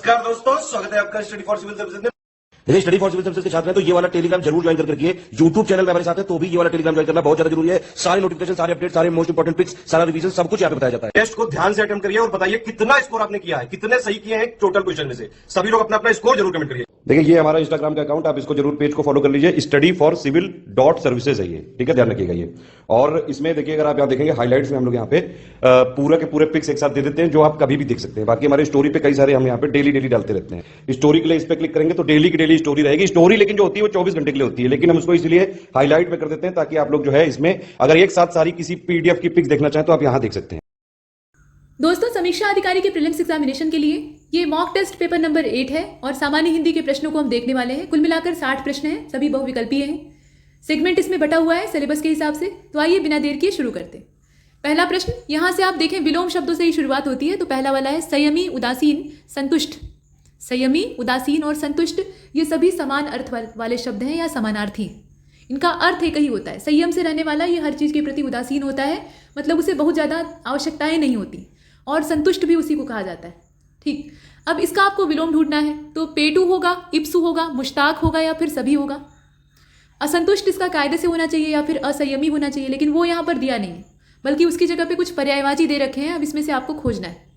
नमस्कार दोस्तों, स्वागत है आपका स्टडी फॉर सिविल सर्विसेज में। देखिए, स्टडी फॉर सिविल सर्विसेज के छात्र हैं तो ये वाला टेलीग्राम जरूर ज्वाइन करके रखिए। यूट्यूब चैनल में हमारे साथ है तो भी ये वाला टेलीग्राम ज्वाइन करना बहुत ज्यादा जरूरी है। सारे नोटिफिकेशन, सारे अपडेट, सारे मोस्ट इंपोर्टेंट पिक्स, सारा रिवीजन सब कुछ यहाँ पे बताया जाता है। टेस्ट को ध्यान से अटेम्प्ट करिए और बताइए कितना स्कोर आपने किया है, कितने सही किए हैं टोटल क्वेश्चन में से। सभी लोग अपना अपना स्कोर जरूर कमेंट करिए। देखिए, ये हमारा इंस्टाग्राम का अकाउंट, आप इसको जरूर पेज को फॉलो कर लीजिए। Study for civil dot services है ये, ठीक है, ध्यान रखिएगा ये। और इसमें देखिए, अगर आप यहाँ देखेंगे हाईलाइट्स में हम लोग यहाँ पे पूरा के पूरे पिक्स एक साथ दे देते हैं जो आप कभी भी देख सकते हैं। बाकी हमारे स्टोरी पे कई सारे हम यहाँ पे डेली डालते रहते हैं। स्टोरी के लिए इस पे क्लिक करेंगे तो डेली की डेली स्टोरी रहेगी। स्टोरी लेकिन जो होती है वो 24 घंटे के लिए होती है, लेकिन हम उसको इसलिए हाईलाइट में कर देते हैं ताकि आप लोग जो है इसमें अगर एक साथ सारी किसी पीडीएफ की पिक्स देखना चाहें तो आप यहाँ देख सकते हैं। दोस्तों, समीक्षा अधिकारी के प्रीलिम्स एग्जामिनेशन के लिए ये मॉक टेस्ट पेपर नंबर 8 है और सामान्य हिंदी के प्रश्नों को हम देखने वाले हैं। कुल मिलाकर 60 प्रश्न हैं, सभी बहुविकल्पीय हैं। सेगमेंट इसमें बटा हुआ है सिलेबस के हिसाब से। तो आइए बिना देर किए शुरू करते हैं। पहला प्रश्न, यहाँ से आप देखें विलोम शब्दों से ही शुरुआत होती है। तो पहला वाला है संयमी, उदासीन, संतुष्ट। संयमी, उदासीन और संतुष्ट ये सभी समान अर्थ वाले शब्द हैं या समानार्थी हैं। इनका अर्थ एक ही होता है। संयम से रहने वाला ये हर चीज़ के प्रति उदासीन होता है, मतलब उसे बहुत ज़्यादा आवश्यकताएं नहीं होती। और संतुष्ट भी उसी को कहा जाता है। ठीक, अब इसका आपको विलोम ढूंढना है तो पेटू होगा, इप्सु होगा, मुश्ताक होगा या फिर सभी होगा। असंतुष्ट इसका कायदे से होना चाहिए या फिर असंयमी होना चाहिए, लेकिन वो यहाँ पर दिया नहीं है, बल्कि उसकी जगह पे कुछ पर्यायवाची दे रखे हैं। अब इसमें से आपको खोजना है।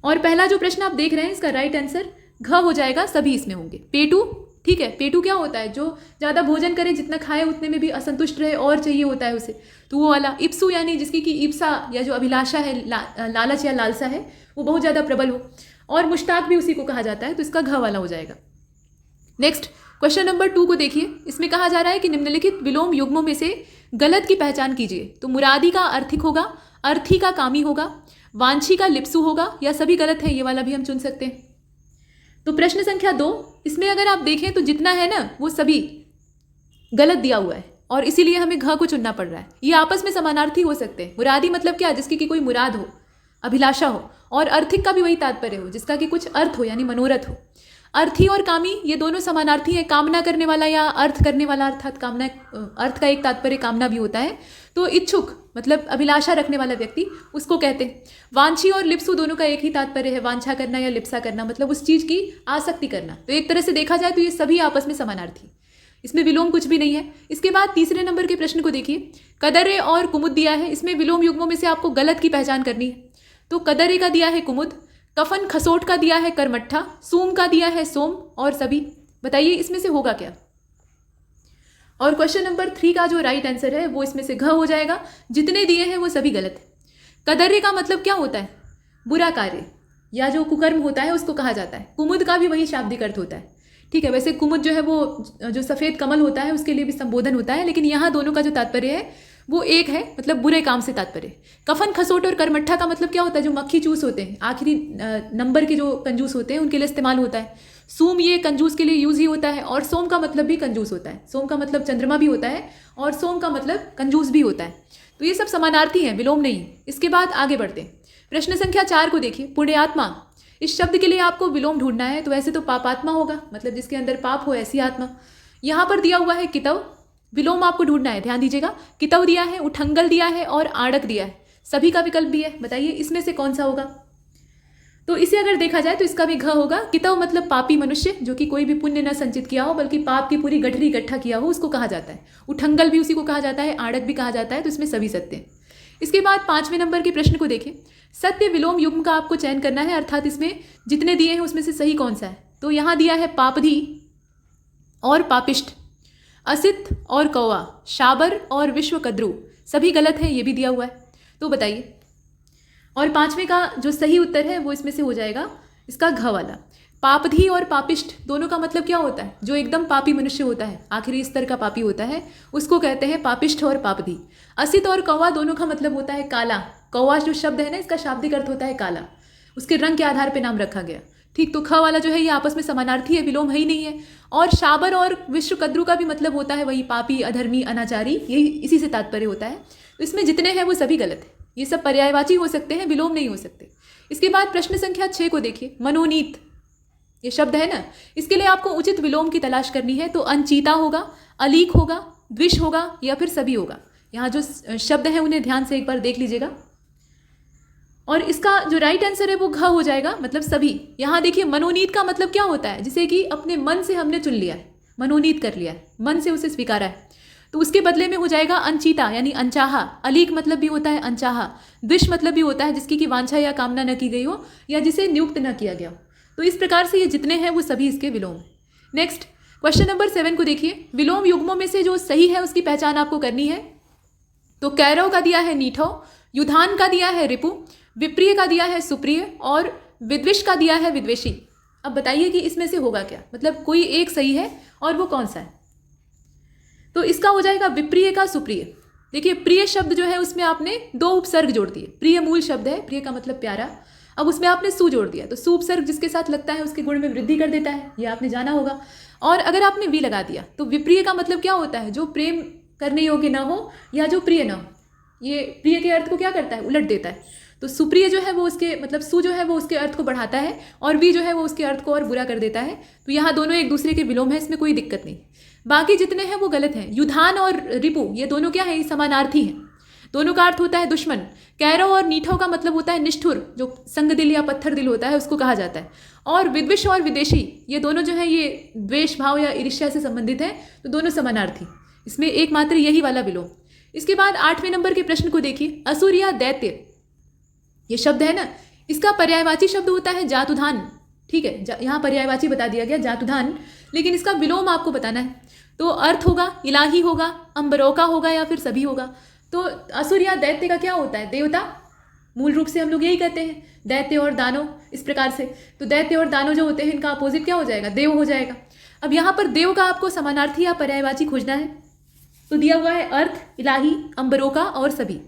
और पहला जो प्रश्न आप देख रहे हैं इसका राइट आंसर घ हो जाएगा, सभी इसमें होंगे। पेटू, ठीक है, पेटू क्या होता है? जो ज़्यादा भोजन करे, जितना खाए उतने में भी असंतुष्ट रहे और चाहिए होता है उसे, तो वो वाला। इप्सु यानी जिसकी कि इप्सा या जो अभिलाषा है, लालच या लालसा है, वो बहुत ज़्यादा प्रबल हो। और मुश्ताक भी उसी को कहा जाता है, तो इसका घ वाला हो जाएगा। नेक्स्ट क्वेश्चन नंबर 2 को देखिए। इसमें कहा जा रहा है कि निम्नलिखित विलोम युग्मों में से गलत की पहचान कीजिए। तो मुरादी का अर्थिक होगा, अर्थी का कामी होगा, वांछी का लिप्सु होगा या सभी गलत है, ये वाला भी हम चुन सकते हैं। तो प्रश्न संख्या 2, इसमें अगर आप देखें तो जितना है ना वो सभी गलत दिया हुआ है और इसीलिए हमें घ को चुनना पड़ रहा है। ये आपस में समानार्थी हो सकते हैं। मुरादी मतलब क्या? जिसकी कि कोई मुराद हो, अभिलाषा हो। और अर्थिक का भी वही तात्पर्य हो, जिसका कि कुछ अर्थ हो यानी मनोरथ हो। अर्थी और कामी ये दोनों समानार्थी हैं। कामना करने वाला या अर्थ करने वाला, अर्थात कामना, अर्थ का एक तात्पर्य कामना भी होता है। तो इच्छुक मतलब अभिलाषा रखने वाला व्यक्ति, उसको कहते हैं। वांछी और लिप्सु दोनों का एक ही तात्पर्य है, वांछा करना या लिप्सा करना, मतलब उस चीज़ की आसक्ति करना। तो एक तरह से देखा जाए तो ये सभी आपस में समानार्थी, इसमें विलोम कुछ भी नहीं है। इसके बाद तीसरे नंबर के प्रश्न को देखिए। कदरे और कुमुद दिया है। इसमें विलोम युग्मों में से आपको गलत की पहचान करनी है। तो कदरे का दिया है कुमुद, कफन खसोट का दिया है करमट्ठा, सूम का दिया है सोम और सभी। बताइए इसमें से होगा क्या? और क्वेश्चन नंबर 3 का जो राइट आंसर है वो इसमें से घ हो जाएगा। जितने दिए हैं वो सभी गलत है। कदर्य का मतलब क्या होता है? बुरा कार्य या जो कुकर्म होता है उसको कहा जाता है। कुमुद का भी वही शाब्दिक अर्थ होता है। ठीक है, वैसे कुमुद जो है वो जो सफ़ेद कमल होता है उसके लिए भी संबोधन होता है, लेकिन यहाँ दोनों का जो तात्पर्य है वो एक है, मतलब बुरे काम से तात्पर्य। कफन खसोट और करमट्ठा का मतलब क्या होता है? जो मक्खी चूस होते हैं, आखिरी नंबर के जो कंजूस होते हैं उनके लिए इस्तेमाल होता है। सूम ये कंजूस के लिए यूज ही होता है। और सोम का मतलब भी कंजूस होता है। सोम का मतलब चंद्रमा भी होता है और सोम का मतलब कंजूस भी होता है। तो ये सब समानार्थी हैं, विलोम नहीं। इसके बाद आगे बढ़ते हैं। प्रश्न संख्या 4 को देखिए। पुण्यात्मा, इस शब्द के लिए आपको विलोम ढूंढना है। तो वैसे तो पापात्मा होगा, मतलब जिसके अंदर पाप हो ऐसी आत्मा। यहाँ पर दिया हुआ है कितव, विलोम आपको ढूंढना है, ध्यान दीजिएगा। कितव दिया है, उठंगल दिया है और आड़क दिया है। सभी का विकल्प भी है। बताइए इसमें से कौन सा होगा? तो इसे अगर देखा जाए तो इसका भी घ होगा। कितव मतलब पापी मनुष्य, जो कि कोई भी पुण्य न संचित किया हो बल्कि पाप की पूरी गठरी इकट्ठा किया हो, उसको कहा जाता है। उठंगल भी उसी को कहा जाता है, आड़क भी कहा जाता है। तो इसमें सभी सत्य हैं। इसके बाद 5वें नंबर के प्रश्न को देखिए। सत्य विलोम युग्म का आपको चयन करना है, अर्थात इसमें जितने दिए हैं उसमें से सही कौन सा है। तो यहाँ दिया है पापधी और पापिष्ट, असित और कौवा, शाबर और विश्वकद्रु, सभी गलत हैं, ये भी दिया हुआ है। तो बताइए। और 5वें का जो सही उत्तर है वो इसमें से हो जाएगा इसका घ वाला। पापधी और पापिष्ट दोनों का मतलब क्या होता है? जो एकदम पापी मनुष्य होता है, आखिरी स्तर का पापी होता है, उसको कहते हैं पापिष्ट और पापधी। असित और कौवा दोनों का मतलब होता है काला। कौवा जो शब्द है ना, इसका शाब्दिक अर्थ होता है काला, उसके रंग के आधार पर नाम रखा गया। ठीक, तो ख वाला जो है ये आपस में समानार्थी है, विलोम है ही नहीं है। और शाबर और विश्वकद्रु का भी मतलब होता है वही पापी, अधर्मी, अनाचारी, यही इसी से तात्पर्य होता है। तो इसमें जितने हैं वो सभी गलत है। ये सब पर्यायवाची हो सकते हैं, विलोम नहीं हो सकते। इसके बाद प्रश्न संख्या 6 को देखिए। मनोनीत ये शब्द है ना, इसके लिए आपको उचित विलोम की तलाश करनी है। तो अनचीता होगा, अलीक होगा, द्विष होगा या फिर सभी होगा। यहाँ जो शब्द हैं उन्हें ध्यान से एक बार देख लीजिएगा। और इसका जो राइट आंसर है वो घ हो जाएगा, मतलब सभी। यहाँ देखिए मनोनीत का मतलब क्या होता है, जिसे कि अपने मन से हमने चुन लिया है, मनोनीत कर लिया है, मन से उसे स्वीकारा है, तो उसके बदले में हो जाएगा अनचीता यानी अनचाहा। अलीक मतलब भी होता है अनचाहा। द्विष मतलब भी होता है जिसकी की वांछा या कामना न की गई हो या जिसे नियुक्त न किया गया हो। तो इस प्रकार से ये जितने हैं वो सभी इसके विलोम। नेक्स्ट क्वेश्चन नंबर 7 को देखिए। विलोम युग्मों में से जो सही है उसकी पहचान आपको करनी है। तो कैरव का दिया है नीठव, युधान का दिया है रिपु, विप्रिय का दिया है सुप्रिय और विद्विष का दिया है विद्वेषी। अब बताइए कि इसमें से होगा क्या, मतलब कोई एक सही है और वो कौन सा है। तो इसका हो जाएगा विप्रिय का सुप्रिय। देखिए प्रिय शब्द जो है उसमें आपने 2 उपसर्ग जोड़ दिए। प्रिय मूल शब्द है, प्रिय का मतलब प्यारा, अब उसमें आपने सु जोड़ दिया, तो सु उपसर्ग जिसके साथ लगता है उसके गुण में वृद्धि कर देता है, ये आपने जाना होगा। और अगर आपने वी लगा दिया तो विप्रिय का मतलब क्या होता है, जो प्रेम करने योग्य ना हो या जो प्रिय ना हो, ये प्रिय के अर्थ को क्या करता है, उलट देता है। तो सुप्रिय जो है वो उसके मतलब सु जो है वो उसके अर्थ को बढ़ाता है और वी जो है वो उसके अर्थ को और बुरा कर देता है। तो यहाँ दोनों एक दूसरे के विलोम है, इसमें कोई दिक्कत नहीं। बाकी जितने हैं वो गलत हैं। युधान और रिपु ये दोनों क्या है, समानार्थी हैं, दोनों का अर्थ होता है दुश्मन। कैरव और नीठव का मतलब होता है निष्ठुर, जो संग दिल या पत्थर दिल होता है उसको कहा जाता है। और विद्विष और विदेशी ये दोनों जो है ये द्वेष भाव या ईर्ष्या से संबंधित है, तो दोनों समानार्थी, इसमें एकमात्र यही वाला विलोम। इसके बाद 8वें नंबर के प्रश्न को देखिए। असुर या दैत्य ये शब्द है ना, इसका पर्यायवाची शब्द होता है जातुधान। ठीक है, यहाँ पर्यायवाची बता दिया गया जातुधान, लेकिन इसका विलोम आपको बताना है। तो अर्थ होगा इलाही होगा, अम्बरोका होगा या फिर सभी होगा। तो असुर या दैत्य का क्या होता है, देवता, मूल रूप से हम लोग यही कहते हैं, दैत्य और दानव इस प्रकार से। तो दैत्य और दानव जो होते हैं इनका अपोजिट क्या हो जाएगा, देव हो जाएगा। अब यहाँ पर देव का आपको समानार्थी या पर्यायवाची खोजना है, तो दिया हुआ है अर्थ, इलाही, अम्बरोका और सभी।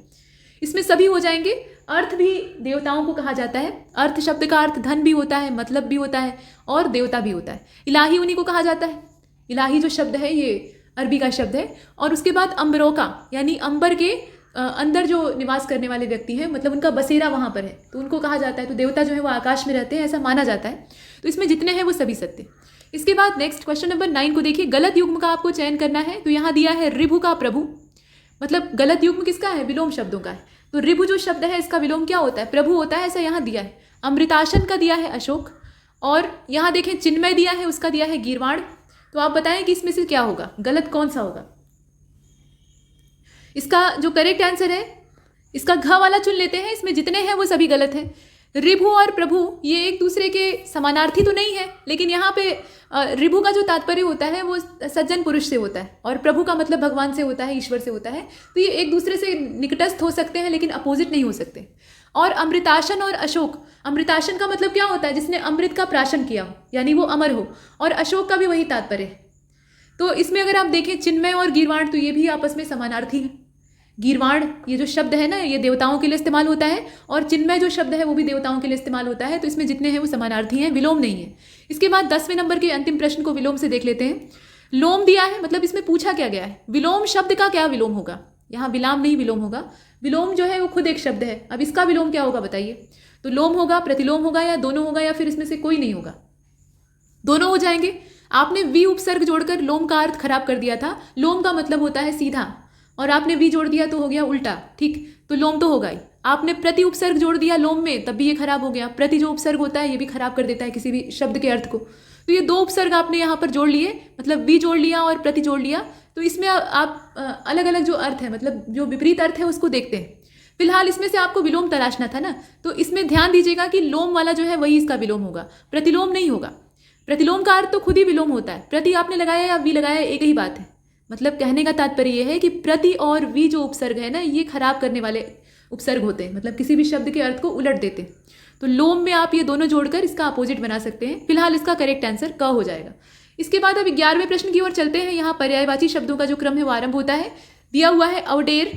इसमें सभी हो जाएंगे। अर्थ भी देवताओं को कहा जाता है, अर्थ शब्द का अर्थ धन भी होता है, मतलब भी होता है और देवता भी होता है। इलाही उन्हीं को कहा जाता है, इलाही जो शब्द है ये अरबी का शब्द है। और उसके बाद अम्बरोका यानी अंबर के अंदर जो निवास करने वाले व्यक्ति हैं, मतलब उनका बसेरा वहाँ पर है, तो उनको कहा जाता है। तो देवता जो है वो आकाश में रहते हैं ऐसा माना जाता है। तो इसमें जितने हैं वो सभी सत्य। इसके बाद नेक्स्ट क्वेश्चन नंबर 9 को देखिए। गलत युग्म का आपको चयन करना है। तो यहाँ दिया है रिभु का प्रभु, मतलब गलत युग्म किसका है, विलोम शब्दों का है। तो रिभु जो शब्द है इसका विलोम क्या होता है, प्रभु होता है, ऐसा यहाँ दिया है। अमृतासन का दिया है अशोक, और यहाँ देखें चिन्मय दिया है, उसका दिया है गीरवाण। तो आप बताएं कि इसमें से क्या होगा, गलत कौन सा होगा। इसका जो करेक्ट आंसर है इसका घ वाला चुन लेते हैं, इसमें जितने हैं वो सभी गलत हैं। रिभु और प्रभु ये एक दूसरे के समानार्थी तो नहीं है, लेकिन यहाँ पे रिभु का जो तात्पर्य होता है वो सज्जन पुरुष से होता है और प्रभु का मतलब भगवान से होता है, ईश्वर से होता है। तो ये एक दूसरे से निकटस्थ हो सकते हैं लेकिन अपोजिट नहीं हो सकते। और अमृतासन और अशोक, अमृतासन का मतलब क्या होता है, जिसने अमृत का प्राशन किया हो यानी वो अमर हो, और अशोक का भी वही तात्पर्य है। तो इसमें अगर आप देखें चिन्मय और गीरवाण तो ये भी आपस में समानार्थी हैं। गीरवाण ये जो शब्द है ना ये देवताओं के लिए इस्तेमाल होता है, और चिन्मय जो शब्द है वो भी देवताओं के लिए इस्तेमाल होता है। तो इसमें जितने हैं वो समानार्थी हैं, विलोम नहीं है। इसके बाद 10वें नंबर के अंतिम प्रश्न को विलोम से देख लेते हैं। लोम दिया है, मतलब इसमें पूछा क्या गया है, विलोम शब्द का क्या विलोम होगा। यहाँ विलाम नहीं विलोम होगा, विलोम जो है वो खुद एक शब्द है। अब इसका विलोम क्या होगा बताइए। तो लोम होगा, प्रतिलोम होगा, या दोनों होगा, या फिर इसमें से कोई नहीं होगा। दोनों हो जाएंगे। आपने वी उपसर्ग जोड़कर लोम का अर्थ खराब कर दिया था। लोम का मतलब होता है सीधा, और आपने वी जोड़ दिया तो हो गया उल्टा। ठीक, तो लोम तो होगा ही। आपने प्रति उपसर्ग जोड़ दिया लोम में, तब भी ये खराब हो गया। प्रति जो उपसर्ग होता है ये भी खराब कर देता है किसी भी शब्द के अर्थ को। तो ये 2 उपसर्ग आपने यहाँ पर जोड़ लिए, मतलब वी जोड़ लिया और प्रति जोड़ लिया। तो इसमें आप अलग अलग जो अर्थ है, मतलब जो विपरीत अर्थ है उसको देखते हैं। फिलहाल इसमें से आपको विलोम तलाशना था ना, तो इसमें ध्यान दीजिएगा कि लोम वाला जो है वही इसका विलोम होगा, प्रतिलोम नहीं होगा। प्रतिलोम का अर्थ तो खुद ही विलोम होता है, प्रति आपने लगाया या वी लगाया एक ही बात है। मतलब कहने का तात्पर्य ये है कि प्रति और वी जो उपसर्ग है ना ये खराब करने वाले उपसर्ग होते हैं, मतलब किसी भी शब्द के अर्थ को उलट देते हैं। तो लोम में आप ये दोनों जोड़कर इसका अपोजिट बना सकते हैं। फिलहाल इसका करेक्ट आंसर क हो जाएगा। इसके बाद अब 11वें प्रश्न की ओर चलते हैं। यहाँ पर्यायवाची शब्दों का जो क्रम है वो आरंभ होता है। दिया हुआ है अवडेर,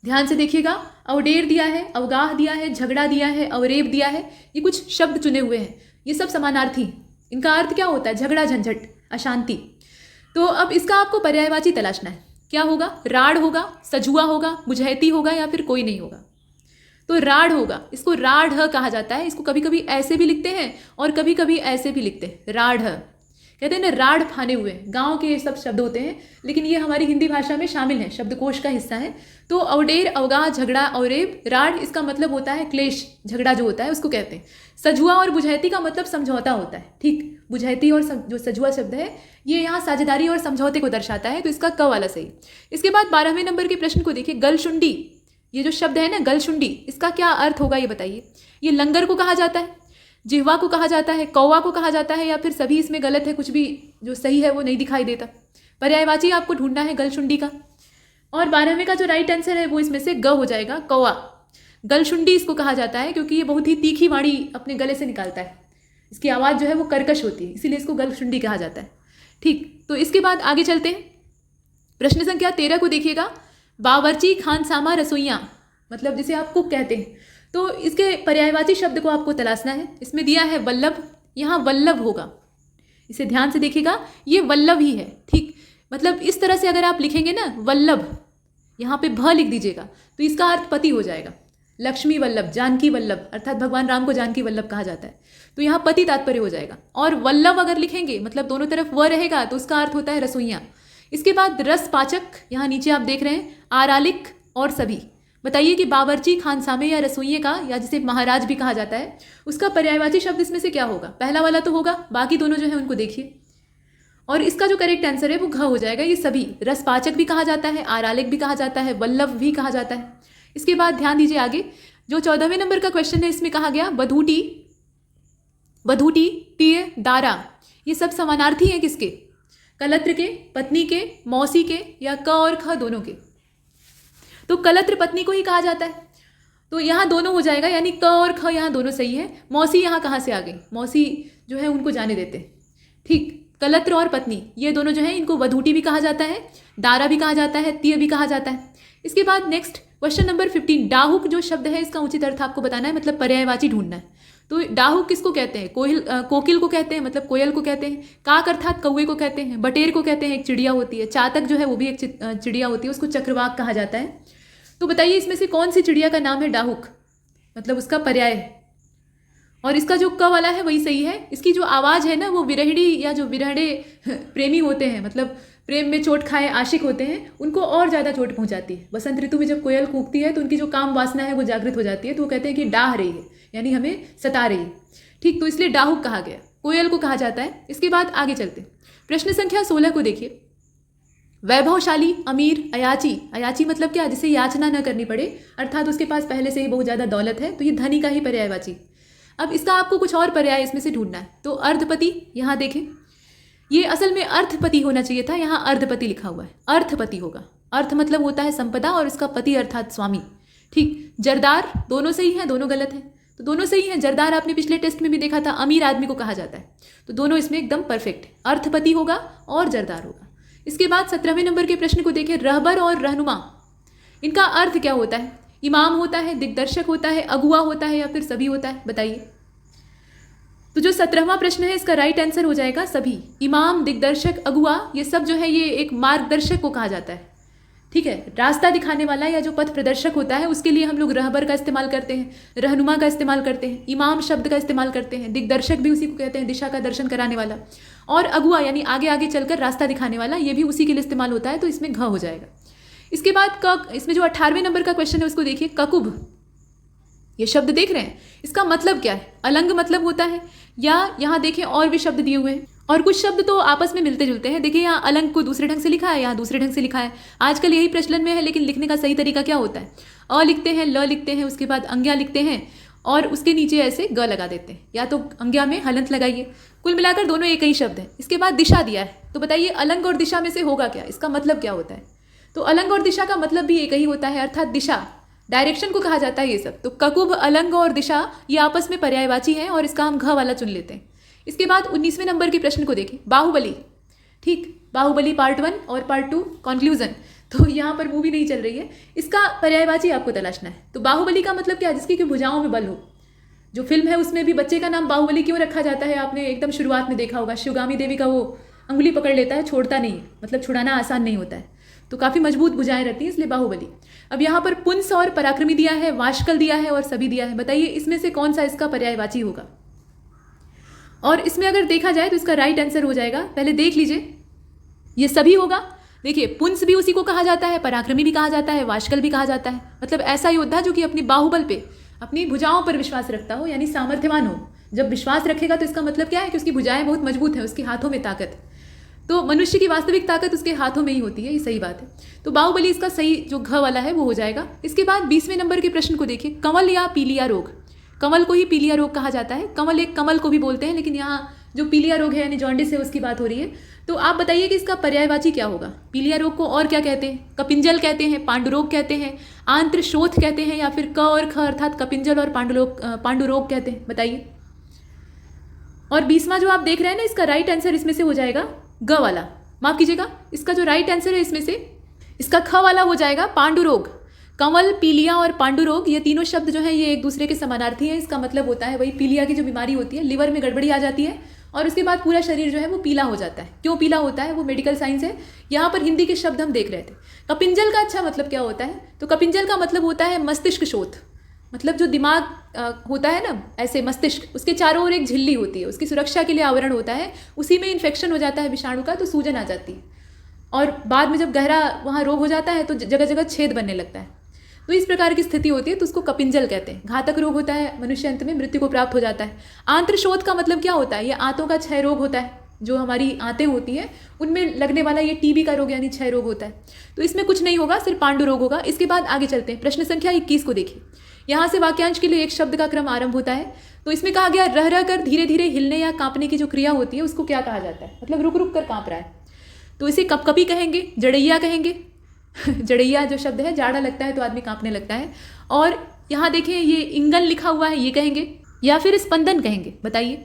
ध्यान से देखिएगा। अवडेर दिया है, अवगाह दिया है, झगड़ा दिया है, अवरेब दिया है। ये कुछ शब्द चुने हुए हैं, ये सब समानार्थी। इनका अर्थ क्या होता है, झगड़ा, झंझट, अशांति। तो अब इसका आपको पर्यायवाची तलाशना है। क्या होगा, राढ़ होगा, सजुआ होगा, बुझैती होगा, या फिर कोई नहीं होगा। तो राढ़ होगा, इसको राढ़ कहा जाता है। इसको कभी कभी ऐसे भी लिखते हैं और कभी कभी ऐसे भी लिखते हैं, राढ़। कहते हैं ना राड़ फाने हुए, गांव के ये सब शब्द होते हैं, लेकिन ये हमारी हिंदी भाषा में शामिल है, शब्दकोश का हिस्सा है। तो अवडेर, अवगाह, झगड़ा, अवरेब, राड़ इसका मतलब होता है क्लेश, झगड़ा जो होता है उसको कहते हैं। सजुआ और बुझैती का मतलब समझौता होता है। ठीक, बुझैती और जो सजुआ शब्द है ये यहाँ साझेदारी और समझौते को दर्शाता है, तो इसका क वाला सही। इसके बाद 12वें नंबर के प्रश्न को देखिए, गलशुंडी, ये जो शब्द है ना गलशुंडी, इसका क्या अर्थ होगा ये बताइए। ये लंगर को कहा जाता है, जिह्वा को कहा जाता है, कौवा को कहा जाता है, या फिर सभी इसमें गलत है, कुछ भी जो सही है वो नहीं दिखाई देता। पर्यायवाची आपको ढूंढना है गलशुंडी का। और 12वें का जो राइट आंसर है वो इसमें से ग हो जाएगा, कौवा। गलशुंडी इसको कहा जाता है क्योंकि ये बहुत ही तीखी वाणी अपने गले से निकालता है, इसकी आवाज़ जो है वो कर्कश होती है, इसीलिए इसको गलशुंडी कहा जाता है। ठीक, तो इसके बाद आगे चलते हैं। प्रश्न संख्या 13 को देखिएगा, बावर्ची खानसामा रसोइयाँ, मतलब जिसे आप कुक कहते हैं, तो इसके पर्यायवाची शब्द को आपको तलाशना है। इसमें दिया है वल्लभ, यहाँ वल्लभ होगा, इसे ध्यान से देखिएगा, ये वल्लभ ही है। ठीक, मतलब इस तरह से अगर आप लिखेंगे ना वल्लभ, यहाँ पे भ लिख दीजिएगा तो इसका अर्थ पति हो जाएगा। लक्ष्मी वल्लभ, जानकी वल्लभ, अर्थात भगवान राम को जानकी वल्लभ कहा जाता है, तो यहाँ पति तात्पर्य हो जाएगा। और वल्लभ अगर लिखेंगे मतलब दोनों तरफ व रहेगा तो उसका अर्थ होता है रसोइयाँ। इसके बाद रस पाचक, यहाँ नीचे आप देख रहे हैं, आरालिक और सभी। बताइए कि बावर्ची खानसामे या रसोइये का, या जिसे महाराज भी कहा जाता है, उसका पर्यायवाची शब्द इसमें से क्या होगा। पहला वाला तो होगा, बाकी दोनों जो है उनको देखिए। और इसका जो करेक्ट आंसर है वो घ हो जाएगा। ये सभी, रसपाचक भी कहा जाता है, आरालिक भी कहा जाता है, वल्लभ भी कहा जाता है। इसके बाद ध्यान दीजिए आगे, जो 14वें नंबर का क्वेश्चन है इसमें कहा गया बधूटी, बधूटी, तीय, दारा, ये सब समानार्थी हैं किसके, कलत्र के, पत्नी के, मौसी के, या क और ख दोनों के। तो कलत्र पत्नी को ही कहा जाता है, तो यहाँ दोनों हो जाएगा, यानी क और ख यहाँ दोनों सही है। मौसी यहाँ कहाँ से आ गई, मौसी जो है उनको जाने देते हैं। ठीक, कलत्र और पत्नी ये दोनों जो है इनको वधूटी भी कहा जाता है, दारा भी कहा जाता है, तीय भी कहा जाता है। इसके बाद नेक्स्ट क्वेश्चन नंबर 15, डाहुक जो शब्द है इसका उचित अर्थ आपको बताना है, मतलब पर्यायवाची ढूंढना है। तो डाहुक किसको कहते हैं, कोकिल को कहते हैं, मतलब कोयल को कहते हैं। काक अर्थात कौवे को कहते हैं। बटेर को कहते हैं, एक चिड़िया होती है। चातक जो है वो भी एक चिड़िया होती है, उसको चक्रवाक कहा जाता है। तो बताइए इसमें से कौन सी चिड़िया का नाम है डाहुक, मतलब उसका पर्याय है। और इसका जो क वाला है वही सही है। इसकी जो आवाज़ है ना वो विरहड़ी या जो विरहड़े प्रेमी होते हैं, मतलब प्रेम में चोट खाए आशिक होते हैं, उनको और ज़्यादा चोट पहुंचाती है। बसंत ऋतु में जब कोयल कूकती है तो उनकी जो काम वासना है वो जागृत हो जाती है, तो वो कहते हैं कि डाह रही है, यानी हमें सता रही है। ठीक, तो इसलिए डाहुक कहा गया, कोयल को कहा जाता है। इसके बाद आगे चलते हैं, प्रश्न संख्या 16 को देखिए, वैभवशाली, अमीर, अयाची, अयाची मतलब क्या, जिसे याचना न करनी पड़े, अर्थात उसके पास पहले से ही बहुत ज़्यादा दौलत है, तो ये धनी का ही पर्यायवाची। अब इसका आपको कुछ और पर्याय इसमें से ढूंढना है। तो अर्धपति, यहाँ देखें, ये असल में अर्थपति होना चाहिए था, यहाँ अर्धपति लिखा हुआ है, अर्थपति होगा। अर्थ मतलब होता है संपदा और इसका पति अर्थात स्वामी। ठीक, जरदार, दोनों सही हैं, दोनों गलत हैं, तो दोनों सही हैं। जरदार आपने पिछले टेस्ट में भी देखा था, अमीर आदमी को कहा जाता है, तो दोनों इसमें एकदम परफेक्ट है, अर्थपति होगा और जरदार होगा। इसके बाद 17वें नंबर के प्रश्न को देखें, रहबर और रहनुमा, इनका अर्थ क्या होता है। इमाम होता है, दिग्दर्शक होता है, अगुआ होता है, या फिर सभी होता है, बताइए। तो जो 17वां प्रश्न है इसका राइट आंसर हो जाएगा सभी। इमाम, दिग्दर्शक, अगुआ, ये सब जो है ये एक मार्गदर्शक को कहा जाता है। ठीक है, रास्ता दिखाने वाला या जो पथ प्रदर्शक होता है उसके लिए हम लोग रहबर का इस्तेमाल करते हैं, रहनुमा का इस्तेमाल करते हैं, इमाम शब्द का इस्तेमाल करते हैं, दिग्दर्शक भी उसी को कहते हैं, दिशा का दर्शन कराने वाला, और अगुआ यानी आगे आगे चलकर रास्ता दिखाने वाला, ये भी उसी के लिए इस्तेमाल होता है, तो इसमें घ हो जाएगा। इसके बाद इसमें जो 18वें नंबर का क्वेश्चन है उसको देखिए, ककुभ, ये शब्द देख रहे हैं, इसका मतलब क्या है। अलंग मतलब होता है, या यहाँ देखें और भी शब्द दिए हुए हैं, और कुछ शब्द तो आपस में मिलते जुलते हैं। देखिए यहाँ अलंग को दूसरे ढंग से लिखा है, यहाँ दूसरे ढंग से लिखा है। आजकल यही प्रचलन में है, लेकिन लिखने का सही तरीका क्या होता है, अ लिखते हैं, ल लिखते हैं, उसके बाद अंग्या लिखते हैं और उसके नीचे ऐसे ग लगा देते हैं, या तो अंग्या में हलंत लगाइए। कुल मिलाकर दोनों एक ही शब्द है। इसके बाद दिशा दिया है, तो बताइए अलंग और दिशा में से होगा क्या, इसका मतलब क्या होता है। तो अलंग और दिशा का मतलब भी एक ही होता है, अर्थात दिशा, डायरेक्शन को कहा जाता है ये सब। तो ककुभ, अलंग और दिशा ये आपस में पर्यायवाची हैं और इसका हम घ वाला चुन लेते हैं। इसके बाद 19वें नंबर के प्रश्न को देखें, बाहुबली। ठीक, बाहुबली पार्ट 1 और पार्ट 2 कंक्लूजन, तो यहाँ पर मूवी नहीं चल रही है, इसका पर्यायवाची आपको तलाशना है। तो बाहुबली का मतलब क्या है, जिसकी कि भुजाओं में बल हो। जो फिल्म है उसमें भी बच्चे का नाम बाहुबली क्यों रखा जाता है, आपने एकदम शुरुआत में देखा होगा, शिवगामी देवी का वो अंगुली पकड़ लेता है, छोड़ता नहीं है, मतलब छुड़ाना आसान नहीं होता है, तो काफ़ी मजबूत भुजाएं रहती हैं, इसलिए बाहुबली। अब यहाँ पर पुंस और पराक्रमी दिया है, वाशकल दिया है और सभी दिया है, बताइए इसमें से कौन सा इसका पर्यायवाची होगा। और इसमें अगर देखा जाए तो इसका राइट आंसर हो जाएगा, पहले देख लीजिए, ये सभी होगा। देखिए पुंस भी उसी को कहा जाता है, पराक्रमी भी कहा जाता है, वाशकल भी कहा जाता है। मतलब ऐसा योद्धा जो कि अपनी बाहुबल पे, अपनी भुजाओं पर विश्वास रखता हो, यानी सामर्थ्यवान हो। जब विश्वास रखेगा तो इसका मतलब क्या है कि उसकी भुजाएं बहुत मजबूत हैं, उसके हाथों में ताकत। तो मनुष्य की वास्तविक ताकत उसके हाथों में ही होती है, ये सही बात है। तो बाहुबली इसका सही जो घ वाला है वो हो जाएगा। इसके बाद 20वें नंबर के प्रश्न को देखिए, कंवल या पीलिया रोग। कंवल को ही पीलिया रोग कहा जाता है। कंवल एक कमल को भी बोलते हैं, लेकिन यहाँ जो पीलिया रोग है यानी जॉन्डिस है उसकी बात हो रही है। तो आप बताइए कि इसका पर्यायवाची क्या होगा। पीलिया रोग को और क्या कहते हैं? कपिंजल कहते हैं, पांडुरोग कहते हैं, आंत्रशोथ कहते हैं, या फिर क और ख अर्थात कपिंजल और पांडुरोग कहते हैं, बताइए। और 20वां जो आप देख रहे हैं ना, इसका राइट आंसर इसमें से हो जाएगा ग वाला, माफ कीजिएगा, इसका जो राइट आंसर है इसमें से इसका ख वाला हो जाएगा पांडुरोग। कंवल, पीलिया और पांडुरोग ये तीनों शब्द जो हैं ये एक दूसरे के समानार्थी हैं। इसका मतलब होता है वही पीलिया की जो बीमारी होती है, लिवर में गड़बड़ी आ जाती है और उसके बाद पूरा शरीर जो है वो पीला हो जाता है। क्यों पीला होता है वो मेडिकल साइंस है। यहाँ पर हिंदी के शब्द हम देख रहे थे। कपिंजल का अच्छा मतलब क्या होता है? तो कपिंजल का मतलब होता है मस्तिष्क शोथ। मतलब जो दिमाग होता है ना, ऐसे मस्तिष्क, उसके चारों ओर एक झिल्ली होती है, उसकी सुरक्षा के लिए आवरण होता है, उसी में इन्फेक्शन हो जाता है विषाणु का तो सूजन आ जाती है। और बाद में जब गहरा वहाँ रोग हो जाता है तो जगह जगह छेद बनने लगता है। तो इस प्रकार की स्थिति होती है तो उसको कपिंजल कहते हैं। घातक रोग होता है, मनुष्य अंत में मृत्यु को प्राप्त हो जाता है। आंत्रशोथ का मतलब क्या होता है? ये आंतों का क्षय रोग होता है। जो हमारी आंतें होती हैं उनमें लगने वाला ये टीबी का रोग यानी क्षय रोग होता है। तो इसमें कुछ नहीं होगा, सिर्फ पांडु रोग होगा। इसके बाद आगे चलते हैं, प्रश्न संख्या 21 को देखिए। यहाँ से वाक्यांश के लिए एक शब्द का क्रम आरंभ होता है। तो इसमें कहा गया रह रह कर धीरे धीरे हिलने या कांपने की जो क्रिया होती है उसको क्या कहा जाता है? मतलब रुक रुक कर कांप रहा है। तो इसे कपकपी कहेंगे, जड़ैया कहेंगे। जड़ैया जो शब्द है, जाड़ा लगता है तो आदमी कांपने लगता है। और यहाँ देखें ये इंगन लिखा हुआ है, ये कहेंगे, या फिर स्पंदन कहेंगे, बताइए।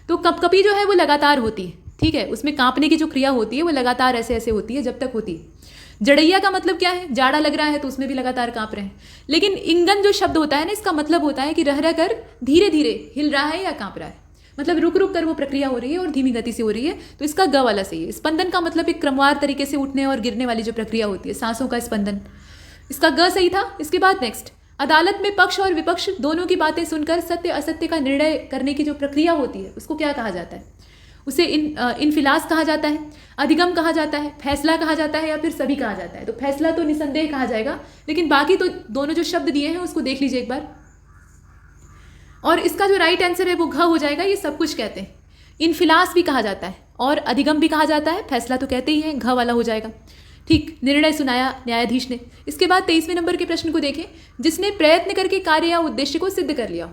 तो कपकपी जो है वो लगातार होती है, ठीक है, उसमें कांपने की जो क्रिया होती है वो लगातार ऐसे ऐसे होती है जब तक होती है। जड़ैया का मतलब क्या है? जाड़ा लग रहा है तो उसमें भी लगातार कांप रहे हैं। लेकिन इंगन जो शब्द होता है ना, इसका मतलब होता है कि रह रह कर धीरे धीरे हिल रहा है या कांप रहा है। मतलब रुक रुक कर वो प्रक्रिया हो रही है और धीमी गति से हो रही है, तो इसका ग वाला सही है। स्पंदन का मतलब एक क्रमवार तरीके से उठने और गिरने वाली जो प्रक्रिया होती है, सांसों का स्पंदन, इसका ग सही था। इसके बाद नेक्स्ट, अदालत में पक्ष और विपक्ष दोनों की बातें सुनकर सत्य असत्य का निर्णय करने की जो प्रक्रिया होती है उसको क्या कहा जाता है? उसे इनफिलास कहा जाता है, अधिगम कहा जाता है, फैसला कहा जाता है, या फिर सभी कहा जाता है। तो फैसला तो निसंदेह कहा जाएगा, लेकिन बाकी तो दोनों जो शब्द दिए हैं उसको देख लीजिए एक बार। और इसका जो राइट आंसर है वो घ हो जाएगा। ये सब कुछ कहते हैं, इनफिलास भी कहा जाता है और अधिगम भी कहा जाता है, फैसला तो कहते ही हैं, घ वाला हो जाएगा। ठीक, निर्णय सुनाया न्यायाधीश ने। इसके बाद 23वें नंबर के प्रश्न को देखें, जिसने प्रयत्न करके कार्य या उद्देश्य को सिद्ध कर लिया,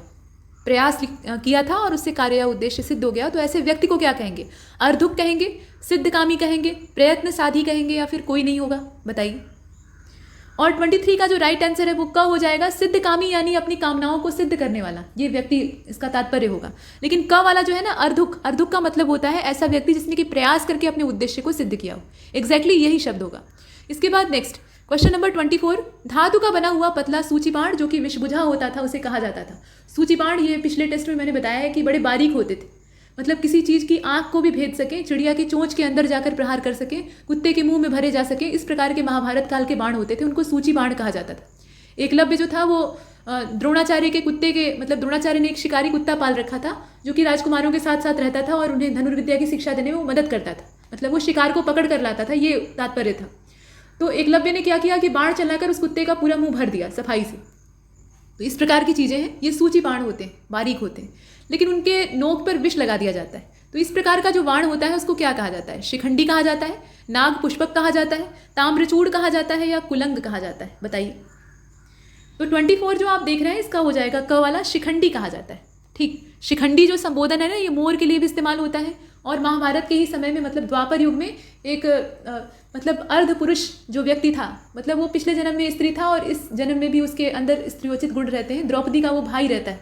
प्रयास किया था और उससे कार्य या उद्देश्य सिद्ध हो गया, तो ऐसे व्यक्ति को क्या कहेंगे? अर्धुक कहेंगे, सिद्धकामी कहेंगे, प्रयत्न साधी कहेंगे, या फिर कोई नहीं होगा, बताइए। और 23 का जो राइट आंसर है वो क हो जाएगा। सिद्धकामी यानी अपनी कामनाओं को सिद्ध करने वाला, ये व्यक्ति इसका तात्पर्य होगा। लेकिन क वाला जो है ना, अर्धुक, अर्धुक का मतलब होता है ऐसा व्यक्ति जिसने कि प्रयास करके अपने उद्देश्य को सिद्ध किया हो। एग्जैक्टली यही शब्द होगा। इसके बाद नेक्स्ट क्वेश्चन नंबर 24, धातु का बना हुआ पतला सूचीबाण जो कि विषबुझा होता था उसे कहा जाता था। सूचीबाण, ये पिछले टेस्ट में मैंने बताया है कि बड़े बारीक होते थे, मतलब किसी चीज़ की आंख को भी भेद सके, चिड़िया की चोंच के अंदर जाकर प्रहार कर सके, कुत्ते के मुंह में भरे जा सके, इस प्रकार के महाभारत काल के बाण होते थे, उनको सूचीबाण कहा जाता था। एकलव्य जो था वो द्रोणाचार्य के कुत्ते के, मतलब द्रोणाचार्य ने एक शिकारी कुत्ता पाल रखा था जो कि राजकुमारों के साथ साथ रहता था और उन्हें धनुर्विद्या की शिक्षा देने में वो मदद करता था, मतलब वो शिकार को पकड़ कर लाता था, ये तात्पर्य था। तो एकलव्य ने क्या किया कि बाण चलाकर उस कुत्ते का पूरा मुंह भर दिया सफाई से। तो इस प्रकार की चीज़ें हैं, ये सूची बाण होते हैं, बारीक होते हैं, लेकिन उनके नोक पर विष लगा दिया जाता है। तो इस प्रकार का जो बाण होता है उसको क्या कहा जाता है? शिखंडी कहा जाता है, नाग पुष्पक कहा जाता है, ताम्रचूड़ कहा जाता है, या कुलंग कहा जाता है, बताइए। तो 24 जो आप देख रहे हैं इसका हो जाएगा क वाला, शिखंडी कहा जाता है। ठीक, शिखंडी जो संबोधन है ना, ये मोर के लिए भी इस्तेमाल होता है। और महाभारत के ही समय में, मतलब द्वापर युग में, एक मतलब अर्ध पुरुष जो व्यक्ति था, मतलब वो पिछले जन्म में स्त्री था और इस जन्म में भी उसके अंदर स्त्रीयोचित गुण रहते हैं। द्रौपदी का वो भाई रहता है,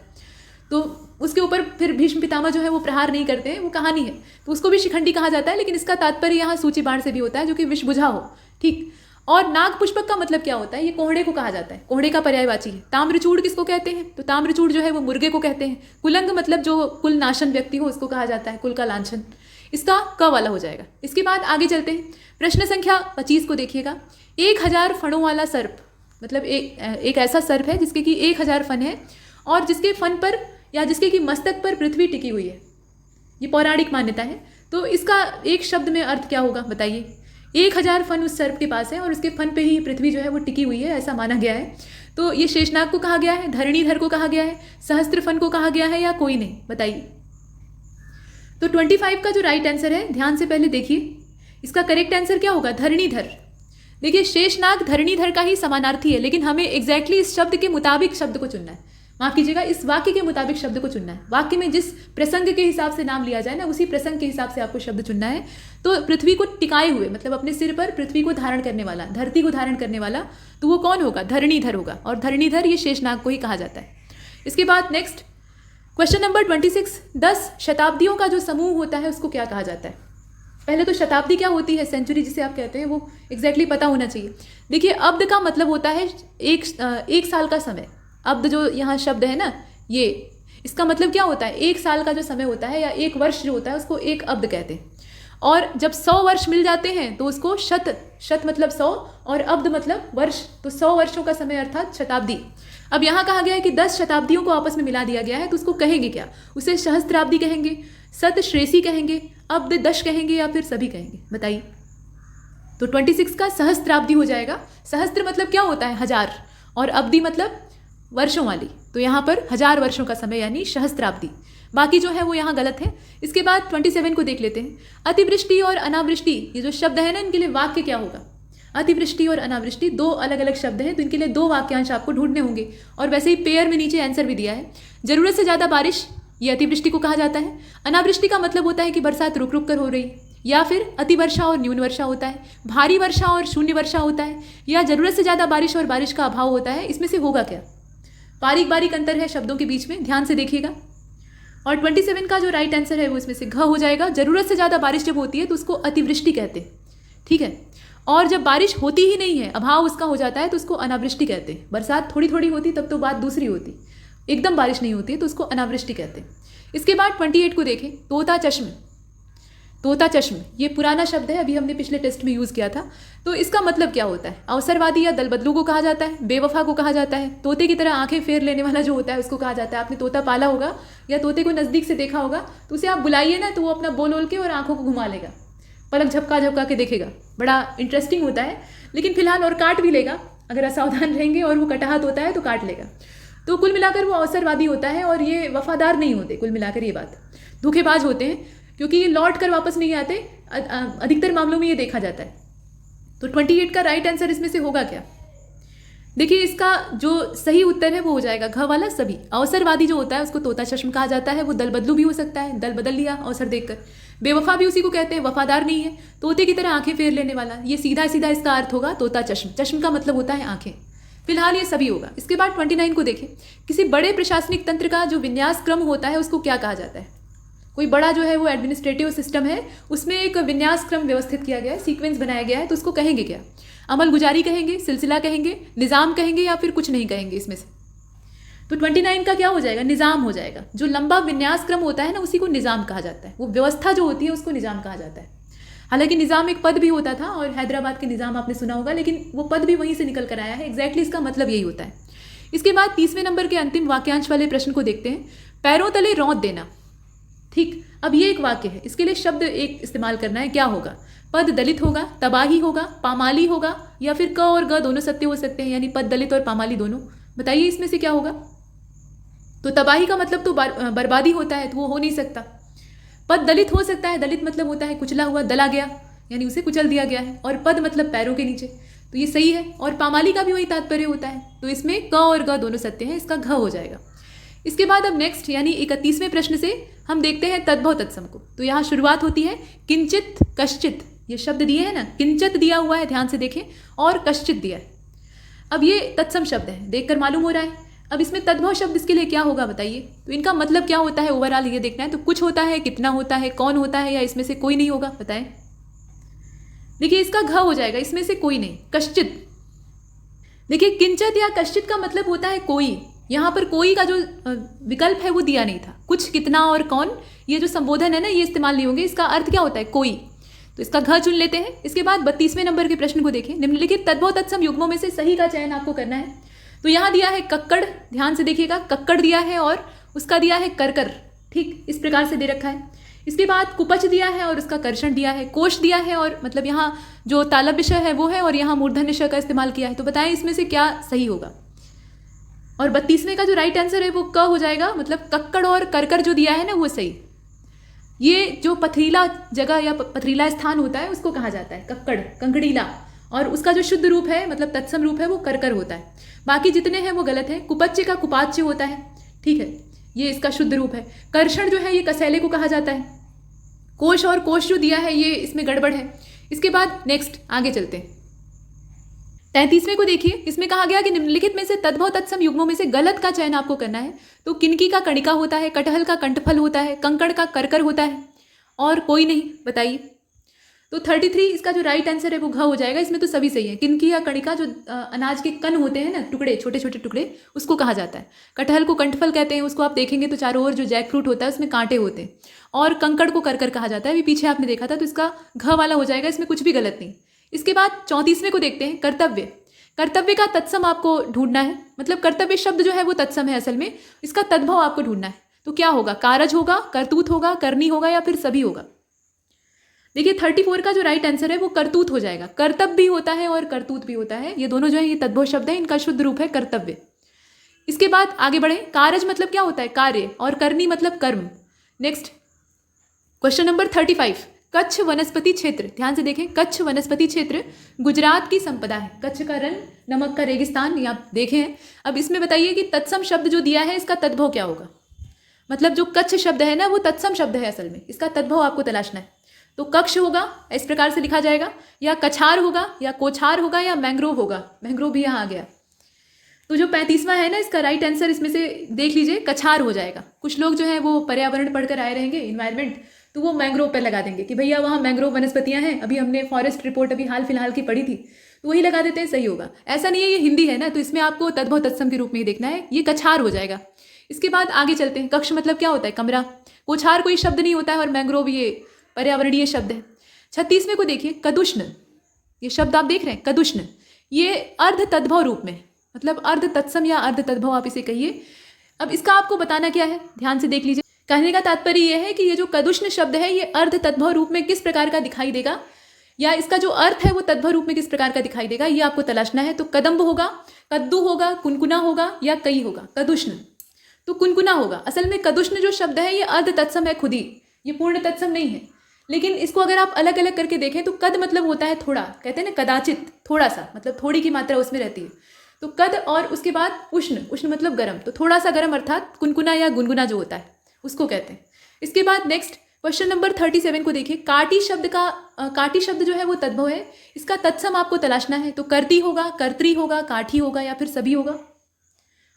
तो उसके ऊपर फिर भीष्म पितामह जो है वो प्रहार नहीं करते हैं, वो कहानी है, तो उसको भी शिखंडी कहा जाता है। लेकिन इसका तात्पर्य यहाँ सूची बाण से भी होता है जो कि विषबुझा हो। ठीक, और नाग पुष्पक का मतलब क्या होता है? ये कोहड़े को कहा जाता है, कोहड़े का पर्यायवाची है। ताम्रचूड़ किसको कहते हैं? तो ताम्रचूड़ जो है वो मुर्गे को कहते हैं। कुलंग मतलब जो कुल नाशन व्यक्ति हो उसको कहा जाता है, कुल का लांछन। इसका क वाला हो जाएगा। इसके बाद आगे चलते हैं, प्रश्न संख्या 25 को देखिएगा। 1000 फणों वाला सर्प, मतलब एक ऐसा सर्प है जिसके कि 1000 फन है और जिसके फन पर या जिसके कि मस्तक पर पृथ्वी टिकी हुई है। ये पौराणिक मान्यता है। तो इसका एक शब्द में अर्थ क्या होगा बताइए। 1000 फन उस सर्प के पास है और उसके फन पे ही पृथ्वी जो है वो टिकी हुई है, ऐसा माना गया है। तो ये शेषनाग को कहा गया है, धरणीधर को कहा गया है, सहस्त्र फन को कहा गया है, या कोई नहीं, बताइए। तो 25 का जो राइट आंसर है, ध्यान से पहले देखिए, इसका करेक्ट आंसर क्या होगा, धरणीधर। देखिए शेषनाग धरणीधर का ही समानार्थी है, लेकिन हमें एग्जैक्टली इस शब्द के मुताबिक शब्द को चुनना है, माफ कीजिएगा, इस वाक्य के मुताबिक शब्द को चुनना है। वाक्य में जिस प्रसंग के हिसाब से नाम लिया जाए ना, उसी प्रसंग के हिसाब से आपको शब्द चुनना है। तो पृथ्वी को टिकाए हुए, मतलब अपने सिर पर पृथ्वी को धारण करने वाला, धरती को धारण करने वाला, तो वो कौन होगा, धरणीधर होगा। और धरणीधर ये शेषनाग को ही कहा जाता है। इसके बाद नेक्स्ट क्वेश्चन नंबर 26, 10 शताब्दियों का जो समूह होता है उसको क्या कहा जाता है। पहले तो शताब्दी क्या होती है, सेंचुरी जिसे आप कहते हैं, वो एग्जैक्टली पता होना चाहिए। देखिए अब्द का मतलब होता है एक साल का समय। अब्द जो यहाँ शब्द है ना, ये इसका मतलब क्या होता है, 1 साल का जो समय होता है या 1 वर्ष जो होता है उसको एक अब्द कहते हैं। और जब 100 वर्ष मिल जाते हैं तो उसको शत मतलब 100 और अब्द मतलब वर्ष, तो 100 वर्षों का समय अर्थात शताब्दी। अब यहाँ कहा गया है कि 10 शताब्दियों को आपस में मिला दिया गया है, तो उसको कहेंगे क्या, उसे सहस्त्राब्दी कहेंगे, शतश्रेषी कहेंगे, अब्द दश कहेंगे, या फिर सभी कहेंगे, बताइए। तो 26 का सहस्त्राब्दी हो जाएगा। सहस्त्र मतलब क्या होता है, 1000, और अब्दी मतलब वर्षों वाली, तो यहाँ पर 1000 वर्षों का समय यानी सहस्त्राब्दी। बाकी जो है वो यहाँ गलत है। इसके बाद 27 को देख लेते हैं। अतिवृष्टि और अनावृष्टि, ये जो शब्द है ना, इनके लिए वाक्य क्या होगा। अतिवृष्टि और अनावृष्टि 2 अलग अलग शब्द हैं, तो इनके लिए 2 वाक्यांश आपको ढूंढने होंगे। और वैसे ही पेयर में नीचे आंसर भी दिया है। जरूरत से ज़्यादा बारिश, ये अतिवृष्टि को कहा जाता है। अनावृष्टि का मतलब होता है कि बरसात रुक रुक कर हो रही, या फिर अति वर्षा और न्यून वर्षा होता है, भारी वर्षा और शून्य वर्षा होता है, या जरूरत से ज़्यादा बारिश और बारिश का अभाव होता है। इसमें से होगा क्या, बारीक बारीक अंतर है शब्दों के बीच में, ध्यान से देखिएगा। और 27 का जो राइट आंसर है वो इसमें से घ हो जाएगा। जरूरत से ज़्यादा बारिश जब होती है तो उसको अतिवृष्टि कहते हैं, ठीक है। और जब बारिश होती ही नहीं है, अभाव उसका हो जाता है, तो उसको अनावृष्टि कहते हैं। बरसात थोड़ी थोड़ी होती तब तो बात दूसरी होती, एकदम बारिश नहीं होती है तो उसको अनावृष्टि कहते हैं। इसके बाद 28 को देखें, तोता चश्म। तोता चश्म ये पुराना शब्द है, अभी हमने पिछले टेस्ट में यूज़ किया था। तो इसका मतलब क्या होता है, अवसरवादी या दलबदलू को कहा जाता है, बेवफा को कहा जाता है, तोते की तरह आंखें फेर लेने वाला जो होता है उसको कहा जाता है। आपने तोता पाला होगा या तोते को नज़दीक से देखा होगा, तो उसे आप बुलाइए ना तो वो अपना बोल ओल के और आंखों को घुमा लेगा, पलक झपका झपका के देखेगा, बड़ा इंटरेस्टिंग होता है। लेकिन फिलहाल और काट भी लेगा, अगर असावधान रहेंगे और वो कटाहत होता है तो काट लेगा। तो कुल मिलाकर वो अवसरवादी होता है और ये वफादार नहीं होते, कुल मिलाकर ये बात धोखेबाज होते हैं, क्योंकि ये लौट कर वापस नहीं आते। अधिकतर मामलों में ये देखा जाता है। तो 28 का राइट आंसर इसमें से होगा क्या, देखिए इसका जो सही उत्तर है वो हो जाएगा घ वाला सभी। अवसरवादी जो होता है उसको तोता चश्म कहा जाता है, वो दल बदलू भी हो सकता है, दल बदल लिया अवसर देखकर। बेवफा भी उसी को कहते हैं, वफादार नहीं है, तोते की तरह आंखें फेर लेने वाला, ये सीधा सीधा इसका अर्थ होगा तोता चश्म। चश्म का मतलब होता है आंखें। फिलहाल ये सभी होगा। इसके बाद 29 को देखें, किसी बड़े प्रशासनिक तंत्र का जो विन्यास क्रम होता है उसको क्या कहा जाता है। कोई बड़ा जो है वो एडमिनिस्ट्रेटिव सिस्टम है, उसमें एक विन्यास क्रम व्यवस्थित किया गया है, सीक्वेंस बनाया गया है, तो उसको कहेंगे क्या, अमल गुजारी कहेंगे, सिलसिला कहेंगे, निज़ाम कहेंगे, या फिर कुछ नहीं कहेंगे इसमें से। तो 29 का क्या हो जाएगा, निज़ाम हो जाएगा। जो लंबा विन्यास क्रम होता है ना उसी को निज़ाम कहा जाता है, वो व्यवस्था जो होती है उसको निज़ाम कहा जाता है। हालांकि निज़ाम एक पद भी होता था और हैदराबाद के निज़ाम आपने सुना होगा, लेकिन वो पद भी वहीं से निकल कर आया है। एग्जैक्टली इसका मतलब यही होता है। इसके बाद 30वें नंबर के अंतिम वाक्यांश वाले प्रश्न को देखते हैं। पैरों तले रौंद देना, ठीक। अब ये एक वाक्य है, इसके लिए शब्द एक इस्तेमाल करना है, क्या होगा, पद दलित होगा, तबाही होगा, पामाली होगा, या फिर क और ग दोनों सत्य हो सकते हैं, यानी पद दलित और पामाली दोनों। बताइए इसमें से क्या होगा। तो तबाही का मतलब तो बर्बादी होता है, तो वो हो नहीं सकता। पद दलित हो सकता है, दलित मतलब होता है कुचला हुआ, दला गया, यानी उसे कुचल दिया गया है, और पद मतलब पैरों के नीचे, तो ये सही है। और पामाली का भी वही तात्पर्य होता है, तो इसमें क और ग दोनों सत्य हैं, इसका घ हो जाएगा। इसके बाद अब नेक्स्ट यानी 31वें प्रश्न से हम देखते हैं तद्भव तत्सम को। तो यहाँ शुरुआत होती है किंचित कश्चित, ये शब्द दिए हैं ना, किंचित दिया हुआ है, ध्यान से देखें, और कश्चित दिया है। अब ये तत्सम शब्द है, देखकर मालूम हो रहा है। अब इसमें तद्भव शब्द इसके लिए क्या होगा बताइए। तो इनका मतलब क्या होता है ओवरऑल ये देखना है। तो कुछ होता है, कितना होता है, कौन होता है, या इसमें से कोई नहीं होगा, बताएं। देखिए इसका घ हो जाएगा, इसमें से कोई नहीं। कश्चित, देखिए किंचित या कश्चित का मतलब होता है कोई। यहाँ पर कोई का जो विकल्प है वो दिया नहीं था। कुछ, कितना और कौन, ये जो संबोधन है ना, ये इस्तेमाल नहीं होंगे। इसका अर्थ क्या होता है, कोई। तो इसका घ चुन लेते हैं। इसके बाद 32वें नंबर के प्रश्न को देखें। निम्नलिखित तद्भव तत्सम युग्मों में से सही का चयन आपको करना है। तो यहाँ दिया है कक्कड़, ध्यान से देखिएगा, कक्कड़ दिया है, और उसका दिया है करकर, ठीक इस प्रकार से दे रखा है। इसके बाद कुपच दिया है और उसका कर्षण दिया है, कोश दिया है और मतलब यहाँ जो तालब विषय है वो है और यहाँ मूर्धन्य विषय का इस्तेमाल किया है। तो बताएं इसमें से क्या सही होगा। और 32वें का जो राइट आंसर है वो क हो जाएगा, मतलब कक्कड़ और करकर जो दिया है ना वो सही। ये जो पथरीला जगह या पथरीला स्थान होता है उसको कहा जाता है कक्कड़, कंकड़ीला, और उसका जो शुद्ध रूप है मतलब तत्सम रूप है वो करकर होता है। बाकी जितने हैं वो गलत है। कुपच्चे का कुपाच्य होता है, ठीक है, ये इसका शुद्ध रूप है। कर्षण जो है ये कसैले को कहा जाता है। कोश और कोश जो दिया है ये इसमें गड़बड़ है। इसके बाद नेक्स्ट आगे चलते हैं। 33वें को देखिए, इसमें कहा गया कि निम्नलिखित में से तद्भव तत्सम युग्मों में से गलत का चयन आपको करना है। तो किनकी का कणिका होता है, कटहल का कंठफल होता है, कंकड़ का करकर होता है और कोई नहीं, बताइए। तो 33 इसका जो राइट आंसर है वो घ हो जाएगा। इसमें तो सभी सही है। किनकी या कणिका जो अनाज के कण होते हैं ना, टुकड़े, छोटे छोटे टुकड़े, उसको कहा जाता है। कटहल को कंठफल कहते हैं, उसको आप देखेंगे तो चारों ओर जो जैक फ्रूट होता है उसमें कांटे होते हैं। और कंकड़ को करकर कहा जाता है, अभी पीछे आपने देखा था, तो इसका घ वाला हो जाएगा, इसमें कुछ भी गलत नहीं। इसके बाद 34वें को देखते हैं, कर्तव्य। कर्तव्य का तत्सम आपको ढूंढना है, मतलब कर्तव्य शब्द जो है वो तत्सम है असल में, इसका तद्भव आपको ढूंढना है। तो क्या होगा, कारज होगा, करतूत होगा, करनी होगा या फिर सभी होगा। देखिए 34 का जो राइट आंसर है वो करतूत हो जाएगा। कर्तव्य भी होता है और करतूत भी होता है, ये दोनों जो है ये तद्भव शब्द है, इनका शुद्ध रूप है कर्तव्य। इसके बाद आगे बढ़े। कारज मतलब क्या होता है, कार्य, और करनी मतलब कर्म। नेक्स्ट क्वेश्चन नंबर 35, कच्छ वनस्पति क्षेत्र। ध्यान से देखें, कच्छ वनस्पति क्षेत्र गुजरात की संपदा है। कच्छ का रण, नमक का रेगिस्तान, ये आप देखें। अब इसमें बताइए कि तत्सम शब्द जो दिया है इसका तद्भव क्या होगा। मतलब जो कच्छ शब्द है ना वो तत्सम शब्द है असल में, इसका तद्भव आपको तलाशना है। तो कक्ष होगा, इस प्रकार से लिखा जाएगा, या कछार होगा, या कोछार होगा, या मैंग्रोव होगा। मैंग्रोव भी यहाँ आ गया। तो जो 35वां है ना इसका राइट आंसर, इसमें से देख लीजिए, कछार हो जाएगा। कुछ लोग जो है वो पर्यावरण पढ़कर आए रहेंगे, इन्वायरमेंट, तो वो मैंग्रोव पर लगा देंगे कि भैया वहाँ मैंग्रोव वनस्पतियाँ हैं, अभी हमने फॉरेस्ट रिपोर्ट अभी हाल फिलहाल की पढ़ी थी, तो वही लगा देते हैं, सही होगा। ऐसा नहीं है, ये हिंदी है ना, तो इसमें आपको तद्भव तत्सम के रूप में ही देखना है, ये कछार हो जाएगा। इसके बाद आगे चलते हैं। कक्ष मतलब क्या होता है, कमरा। कोछार कोई शब्द नहीं होता है और मैंग्रोव ये पर्यावरणीय शब्द है। 36वें को देखिए, कदुष्ण। ये शब्द आप देख रहे हैं, कदुष्ण, ये अर्ध तद्भव रूप में, मतलब अर्ध तत्सम या अर्ध तद्भव आप इसे कहिए। अब इसका आपको बताना क्या है, ध्यान से देख लीजिए। कहने का तात्पर्य यह है कि ये जो कदुष्ण शब्द है ये अर्ध तद्भव रूप में किस प्रकार का दिखाई देगा, या इसका जो अर्थ है वो तद्भव रूप में किस प्रकार का दिखाई देगा, ये आपको तलाशना है। तो कदम्ब होगा, कद्दू होगा, कुनकुना होगा, या कई होगा। कदुष्ण तो कुनकुना होगा। असल में कदुष्ण जो शब्द है ये अर्ध तत्सम है खुद ही, ये पूर्ण तत्सम नहीं है। लेकिन इसको अगर आप अलग अलग करके देखें तो कद मतलब होता है थोड़ा, कहते हैं ना कदाचित, थोड़ा सा, मतलब थोड़ी की मात्रा उसमें रहती है। तो कद, और उसके बाद उष्ण, उष्ण मतलब गर्म, तो थोड़ा सा गर्म, अर्थात कुनकुना या गुनगुना जो होता है उसको कहते हैं। इसके बाद नेक्स्ट क्वेश्चन नंबर 37 को देखिए। काटी शब्द का काटी शब्द जो है वो तद्भव है, इसका तत्सम आपको तलाशना है। तो करती होगा, कर्त्री होगा, काठी होगा, या फिर सभी होगा।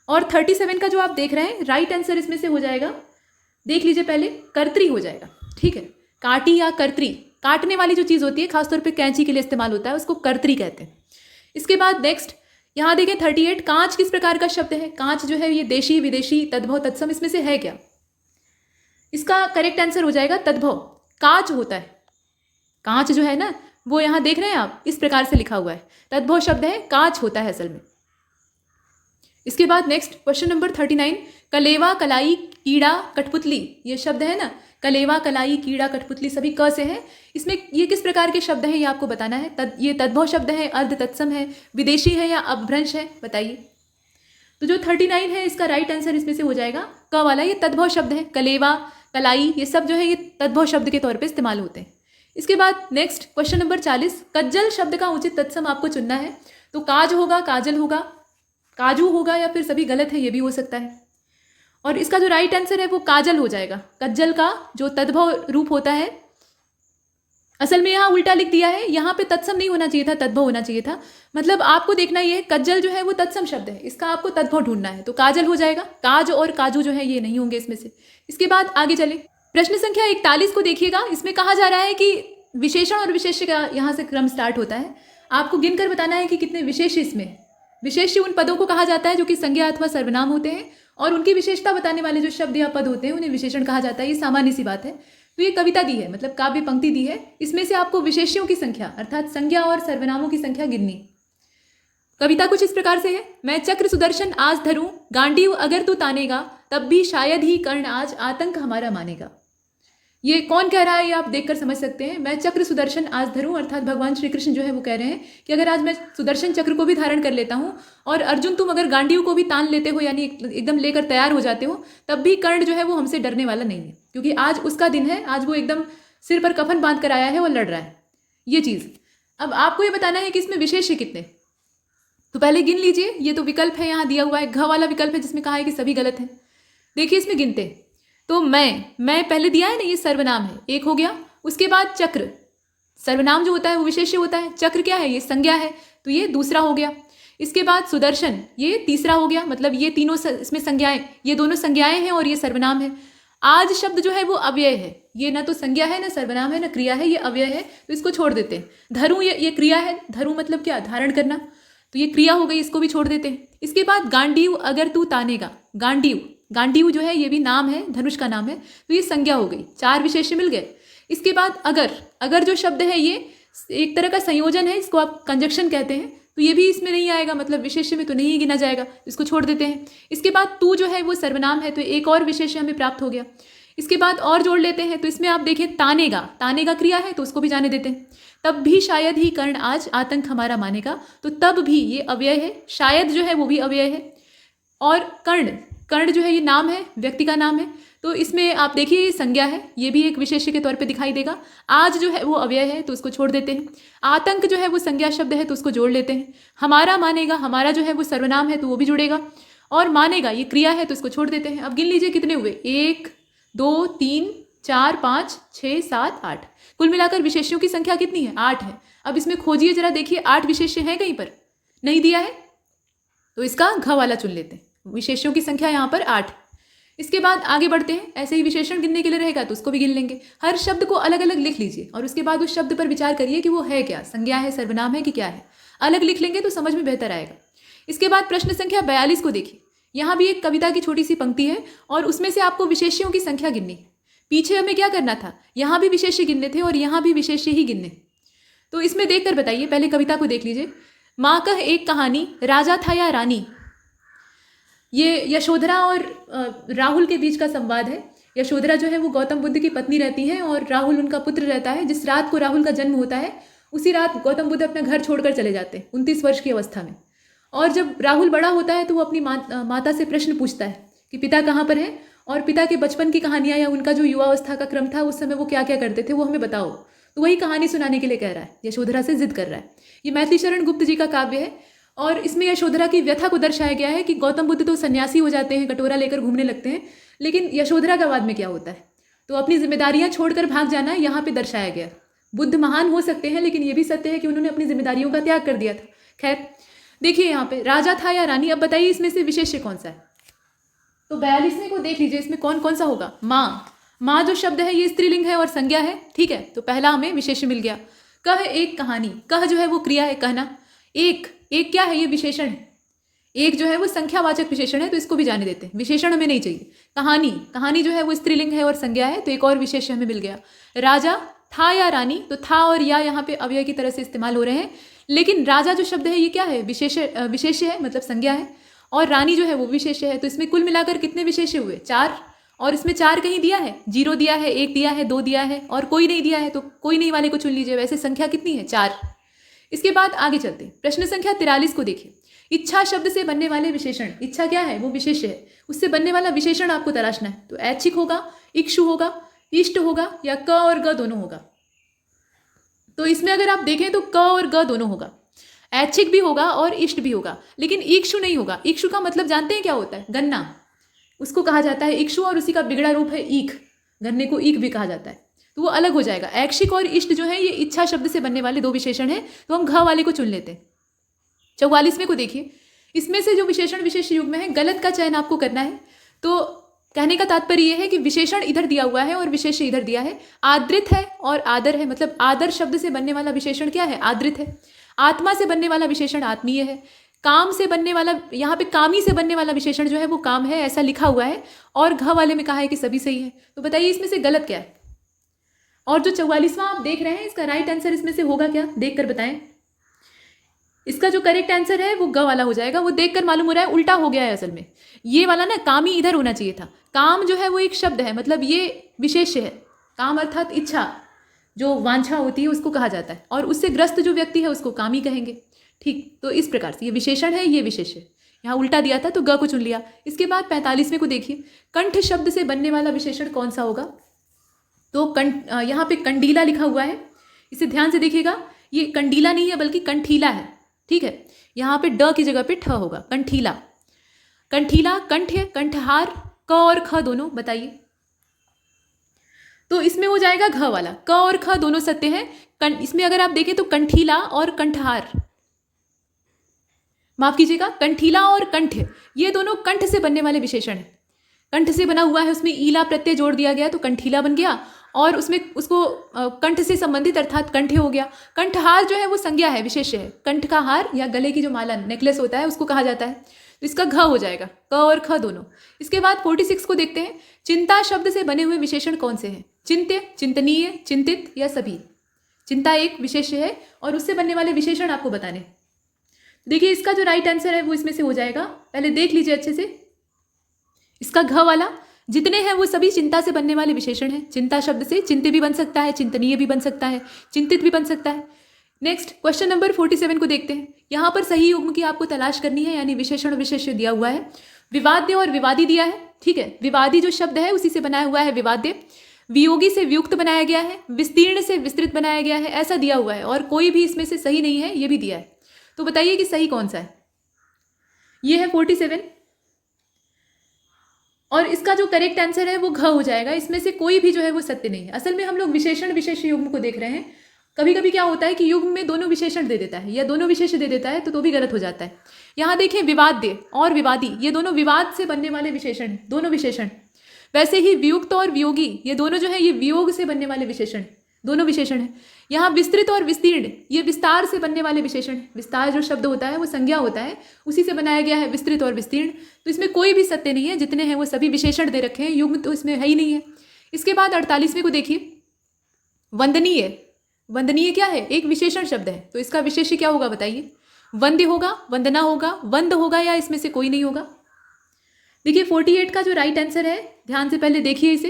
और 37 का जो आप देख रहे हैं राइट आंसर इसमें से हो जाएगा, देख लीजिए पहले, कर्त्री हो जाएगा, ठीक है। काटी या कर्त्री, काटने वाली जो चीज़ होती है, खासतौर पे कैंची के लिए इस्तेमाल होता है, उसको कर्त्री कहते हैं। इसके बाद नेक्स्ट यहाँ देखें 38, कांच किस प्रकार का शब्द है। कांच जो है ये देशी, विदेशी, तद्भव, तत्सम, इसमें से है क्या। इसका करेक्ट आंसर हो जाएगा तद्भव। कांच होता है, कांच जो है ना वो यहाँ देख रहे हैं आप, इस प्रकार से लिखा हुआ है, तद्भव शब्द है, कांच होता है असल में। इसके बाद नेक्स्ट क्वेश्चन नंबर 39, कलेवा, कलाई, कीड़ा, कठपुतली, ये शब्द है ना, कलेवा, कलाई, कीड़ा, कठपुतली, सभी क से है। इसमें ये किस प्रकार के शब्द हैं ये आपको बताना है। ये तद्भव शब्द है, अर्ध तत्सम है, विदेशी है, या अपभ्रंश है, बताइए। तो जो 39 है इसका राइट आंसर इसमें से हो जाएगा क वाला, ये तद्भव शब्द है। कलेवा, कलाई, ये सब जो है ये तद्भव शब्द के तौर पे इस्तेमाल होते हैं। इसके बाद नेक्स्ट क्वेश्चन नंबर 40, कज्जल शब्द का उचित तत्सम आपको चुनना है। तो काज होगा, काजल होगा, काजू होगा, या फिर सभी गलत है, ये भी हो सकता है। और इसका जो राइट आंसर है वो काजल हो जाएगा। कज्जल का जो तद्भव रूप होता है, असल में यहाँ उल्टा लिख दिया है, यहाँ पे तत्सम नहीं होना चाहिए था, तद्भव होना चाहिए था। मतलब आपको देखना ये है, कज्जल जो है वो तत्सम शब्द है, इसका आपको तद्भव ढूंढना है, तो काजल हो जाएगा। काज और काजू जो है ये नहीं होंगे इसमें से। इसके बाद आगे चले, प्रश्न संख्या 41 को देखिएगा। इसमें कहा जा रहा है कि विशेषण और विशेष्य का यहाँ से क्रम स्टार्ट होता है। आपको गिनकर बताना है कि कितने विशेष्य इसमें। विशेष्य उन पदों को कहा जाता है जो कि संज्ञा अथवा सर्वनाम होते हैं, और उनकी विशेषता बताने वाले जो शब्द या पद होते हैं उन्हें विशेषण कहा जाता है। ये सामान्य सी बात है। तो ये कविता दी है, मतलब काव्य पंक्ति दी है, इसमें से आपको विशेष्यों की संख्या अर्थात संज्ञा और सर्वनामों की संख्या गिननी। कविता कुछ इस प्रकार से है, मैं चक्र सुदर्शन आज धरूं, गांडीव अगर तू तानेगा, तब भी शायद ही कर्ण आज आतंक हमारा मानेगा। ये कौन कह रहा है, ये आप देखकर समझ सकते हैं। मैं चक्र सुदर्शन आज धरूं, अर्थात भगवान श्री कृष्ण जो है वो कह रहे हैं कि अगर आज मैं सुदर्शन चक्र को भी धारण कर लेता हूं और अर्जुन तुम अगर गांडीव को भी तान लेते हो, यानी एकदम लेकर तैयार हो जाते हो, तब भी कर्ण जो है वो हमसे डरने वाला नहीं है, क्योंकि आज उसका दिन है। आज वो एकदम सिर पर कफन बांध कर आया है और लड़ रहा है, ये चीज़। अब आपको ये बताना है कि इसमें विशेष्य कितने, तो पहले गिन लीजिए। ये तो विकल्प है, यहाँ दिया हुआ है, घ वाला विकल्प है जिसमें कहा है कि सभी गलत है। देखिए इसमें गिनते, तो मैं पहले दिया है ना, ये सर्वनाम है, एक हो गया। उसके बाद चक्र, सर्वनाम जो होता है वो विशेष्य होता है, चक्र क्या है, ये संज्ञा है, तो ये दूसरा हो गया। इसके बाद सुदर्शन, ये तीसरा हो गया, मतलब ये तीनों इसमें संज्ञाएं, ये दोनों संज्ञाएं हैं और ये सर्वनाम है। आज शब्द जो है वो अव्यय है, ये ना तो संज्ञा है, ना सर्वनाम है, ना क्रिया है, ये अव्यय है, तो इसको छोड़ देते हैं। धरू, ये क्रिया है, धरू मतलब क्या, धारण करना, तो ये क्रिया हो गई, इसको भी छोड़ देते हैं। इसके बाद गांडीव अगर तू तानेगा, गांडीव जो है ये भी नाम है, धनुष का नाम है, तो ये संज्ञा हो गई, 4 विशेष्य मिल गए। इसके बाद अगर जो शब्द है ये एक तरह का संयोजन है, इसको आप कंजक्शन कहते हैं, तो ये भी इसमें नहीं आएगा, मतलब विशेष्य में तो नहीं गिना जाएगा, इसको छोड़ देते हैं। इसके बाद तू जो है वो सर्वनाम है, तो एक और विशेष्य हमें प्राप्त हो गया। इसके बाद और जोड़ लेते हैं, तो इसमें आप देखें तानेगा क्रिया है, तो उसको भी जाने देते हैं। तब भी शायद ही कर्ण आज आतंक हमारा मानेगा, तो तब भी ये अव्यय है, शायद जो है वो भी अव्यय है। और कर्ण जो है ये नाम है, व्यक्ति का नाम है, तो इसमें आप देखिए ये संज्ञा है, ये भी एक विशेष्य के तौर पे दिखाई देगा। आज जो है वो अव्यय है, तो उसको छोड़ देते हैं। आतंक जो है वो संज्ञा शब्द है, तो उसको जोड़ लेते हैं। हमारा मानेगा, हमारा जो है वो सर्वनाम है, तो वो भी जुड़ेगा। और मानेगा ये क्रिया है, तो इसको छोड़ देते हैं। अब गिन लीजिए कितने हुए, 1 2 3 4 5 6 7 8, कुल मिलाकर विशेष्यों की संख्या कितनी है, 8 है। अब इसमें खोजिए जरा, देखिए 8 विशेष्य हैं कहीं पर, नहीं दिया है, तो इसका घ वाला चुन लेते हैं। विशेष्यों की संख्या यहाँ पर 8। इसके बाद आगे बढ़ते हैं, ऐसे ही विशेषण गिनने के लिए रहेगा तो उसको भी गिन लेंगे। हर शब्द को अलग अलग लिख लीजिए और उसके बाद उस शब्द पर विचार करिए कि वो है क्या, संज्ञा है, सर्वनाम है कि क्या है। अलग लिख लेंगे तो समझ में बेहतर आएगा। इसके बाद प्रश्न संख्या 42 को देखिए, यहाँ भी एक कविता की छोटी सी पंक्ति है और उसमें से आपको विशेष्यों की संख्या गिननी। पीछे हमें क्या करना था, यहाँ भी विशेष्य गिनने थे और यहाँ भी विशेष्य ही गिनने। तो इसमें देखकर बताइए, पहले कविता को देख लीजिए। माँ कह एक कहानी, राजा था या रानी। ये यशोधरा और राहुल के बीच का संवाद है। यशोधरा जो है वो गौतम बुद्ध की पत्नी रहती है और राहुल उनका पुत्र रहता है। जिस रात को राहुल का जन्म होता है उसी रात गौतम बुद्ध अपना घर छोड़कर चले जाते हैं 29 वर्ष की अवस्था में। और जब राहुल बड़ा होता है तो वो अपनी माता से प्रश्न पूछता है कि पिता कहाँ पर हैं और पिता के बचपन की कहानियाँ या उनका जो युवावस्था का क्रम था उस समय वो क्या क्या करते थे वो हमें बताओ। तो वही कहानी सुनाने के लिए कह रहा है, यशोधरा से जिद कर रहा है। ये मैथिली शरण गुप्त जी का काव्य है और इसमें यशोधरा की व्यथा को दर्शाया गया है कि गौतम बुद्ध तो सन्यासी हो जाते हैं, कटोरा लेकर घूमने लगते हैं, लेकिन यशोधरा का बाद में क्या होता है, तो अपनी जिम्मेदारियां छोड़कर भाग जाना यहाँ पे दर्शाया गया। बुद्ध महान हो सकते हैं लेकिन ये भी सत्य है कि उन्होंने अपनी जिम्मेदारियों का त्याग कर दिया था। खैर देखिए यहाँ पे राजा था या रानी। अब बताइए इसमें से विशेष्य कौन सा है, तो 42वें को देख लीजिए, इसमें कौन कौन सा होगा। माँ जो शब्द है ये स्त्रीलिंग है और संज्ञा है, ठीक है, तो पहला हमें विशेष्य मिल गया। कह एक कहानी, कह जो है वो क्रिया है, कहना। एक क्या है, ये विशेषण है। एक जो है वो संख्यावाचक विशेषण है तो इसको भी जाने देते हैं, विशेषण हमें नहीं चाहिए। कहानी जो है वो स्त्रीलिंग है और संज्ञा है, तो एक और विशेष्य हमें मिल गया। राजा था या रानी, तो था और या यहाँ पे अव्यय की तरह से इस्तेमाल हो रहे हैं, लेकिन राजा जो शब्द है ये क्या है, विशेष्य है, मतलब संज्ञा है, और रानी जो है वो विशेष्य है। तो इसमें कुल मिलाकर कितने विशेष्य हुए, 4। और इसमें 4 कहीं दिया है, 0 दिया है, 1 दिया है, 2 दिया है और कोई नहीं दिया है, तो कोई नहीं वाले को चुन लीजिए। वैसे संख्या कितनी है, 4। इसके बाद आगे चलते हैं, प्रश्न संख्या 43 को देखिए। इच्छा शब्द से बनने वाले विशेषण, इच्छा क्या है, वो विशेष्य है, उससे बनने वाला विशेषण आपको तलाशना है। तो ऐच्छिक होगा, इक्षु होगा, इष्ट होगा या क और ग दोनों होगा। तो इसमें अगर आप देखें तो क और ग दोनों होगा, ऐच्छिक भी होगा और इष्ट भी होगा, लेकिन इक्षु नहीं होगा। इक्षु का मतलब जानते हैं क्या होता है, गन्ना, उसको कहा जाता है इक्षु, और उसी का बिगड़ा रूप है ईख, गन्ने को ईख भी कहा जाता है, तो वो अलग हो जाएगा। ऐच्छिक और इष्ट जो है ये इच्छा शब्द से बनने वाले 2 विशेषण हैं, तो हम घ वाले को चुन लेते हैं। 44वें को देखिए, इसमें से जो विशेषण विशेष युग में है गलत का चयन आपको करना है। तो कहने का तात्पर्य यह है कि विशेषण इधर दिया हुआ है और विशेष्य इधर दिया है। आदृत है और आदर है, मतलब आदर शब्द से बनने वाला विशेषण क्या है, आदृत है। आत्मा से बनने वाला विशेषण आत्मीय है। काम से बनने वाला, यहाँ पे कामी से बनने वाला विशेषण जो है वो काम है, ऐसा लिखा हुआ है, और घ वाले में कहा है कि सभी सही है। तो बताइए इसमें से गलत क्या है। और जो 44वां आप देख रहे हैं इसका राइट आंसर इसमें से होगा क्या, देख कर बताएं। इसका जो करेक्ट आंसर है वो ग वाला हो जाएगा। वो देखकर मालूम हो रहा है उल्टा हो गया है असल में, ये वाला ना कामी इधर होना चाहिए था। काम जो है वो एक शब्द है, मतलब ये विशेष्य है, काम अर्थात इच्छा, जो वांछा होती है उसको कहा जाता है, और उससे ग्रस्त जो व्यक्ति है उसको कामी कहेंगे। ठीक, तो इस प्रकार से ये विशेषण है, ये विशेष है। यहाँ उल्टा दिया था तो ग को चुन लिया। इसके बाद 45वें को देखिए, कंठ शब्द से बनने वाला विशेषण कौन सा होगा? तो यहाँ पे कंडीला लिखा हुआ है, इसे ध्यान से देखिएगा। ये कंडीला नहीं है बल्कि कंठीला है। ठीक है, यहाँ पे ड की जगह पे ठ होगा, कंठीला। कंठीला कंठ है, कंठहार, क और ख दोनों, बताइए। तो इसमें हो जाएगा घ वाला, क और ख दोनों सत्य हैं। इसमें अगर आप देखें तो कंठीला और कंठहार, माफ कीजिएगा, कंठीला और कंठ, ये दोनों कंठ से बनने वाले विशेषण हैं। कंठ से बना हुआ है, उसमें ईला प्रत्यय जोड़ दिया गया तो कंठीला बन गया, और उसमें उसको कंठ से संबंधित अर्थात कंठे हो गया। कंठहार जो है वो संज्ञा है, विशेष्य है। कंठ का हार या गले की जो माला, नेकलेस होता है, उसको कहा जाता है। तो इसका घ हो जाएगा, क और ख दोनों। इसके बाद 46 को देखते हैं, चिंता शब्द से बने हुए विशेषण कौन से हैं? चिंत्य, चिंतनीय, चिंतित या सभी। चिंता एक विशेष्य है और उससे बनने वाले विशेषण आपको बताने। देखिए इसका जो राइट आंसर है वो इसमें से हो जाएगा, पहले देख लीजिए अच्छे से। इसका घ वाला, जितने हैं वो सभी चिंता से बनने वाले विशेषण हैं। चिंता शब्द से चिंत्य भी बन सकता है, चिंतनीय भी बन सकता है, चिंतित भी बन सकता है। नेक्स्ट क्वेश्चन नंबर 47 को देखते हैं। यहाँ पर सही युग्म की आपको तलाश करनी है, यानी विशेषण विशेष्य दिया हुआ है, विवाद्य और विवादी दिया है। ठीक है, विवादी जो शब्द है उसी से बनाया हुआ है विवाद्य, वियोगी से वियुक्त बनाया गया है, विस्तीर्ण से विस्तृत बनाया गया है, ऐसा दिया हुआ है। और कोई भी इसमें से सही नहीं है, ये भी दिया है। तो बताइए कि सही कौन सा है? ये है 47, और इसका जो करेक्ट आंसर है वो घ हो जाएगा। इसमें से कोई भी जो है वो सत्य नहीं है। असल में हम लोग विशेषण विशेष युग्म को देख रहे हैं। कभी कभी क्या होता है कि युग्म में दोनों विशेषण दे देता है या दोनों विशेष दे देता है, तो भी गलत हो जाता है। यहाँ देखें, विवाद्य और विवादी, ये दोनों विवाद से बनने वाले विशेषण हैं, दोनों विशेषण। वैसे ही वियुक्त और वियोगी, ये दोनों जो है ये वियोग से बनने वाले विशेषण, दोनों विशेषण हैं। यहाँ विस्तृत और विस्तीर्ण, ये विस्तार से बनने वाले विशेषण हैं। विस्तार जो शब्द होता है वो संज्ञा होता है, उसी से बनाया गया है विस्तृत और विस्तीर्ण। तो इसमें कोई भी सत्य नहीं है, जितने हैं वो सभी विशेषण दे रखे हैं, युग्म तो इसमें है ही नहीं है। इसके बाद 48वें को देखिए, वंदनीय। वंदनीय क्या है? एक विशेषण शब्द है, तो इसका विशेष्य क्या होगा बताइए? वंद्य होगा, वंदना होगा, वंद होगा, या इसमें से कोई नहीं होगा? देखिए 48 का जो राइट आंसर है, ध्यान से पहले देखिए इसे,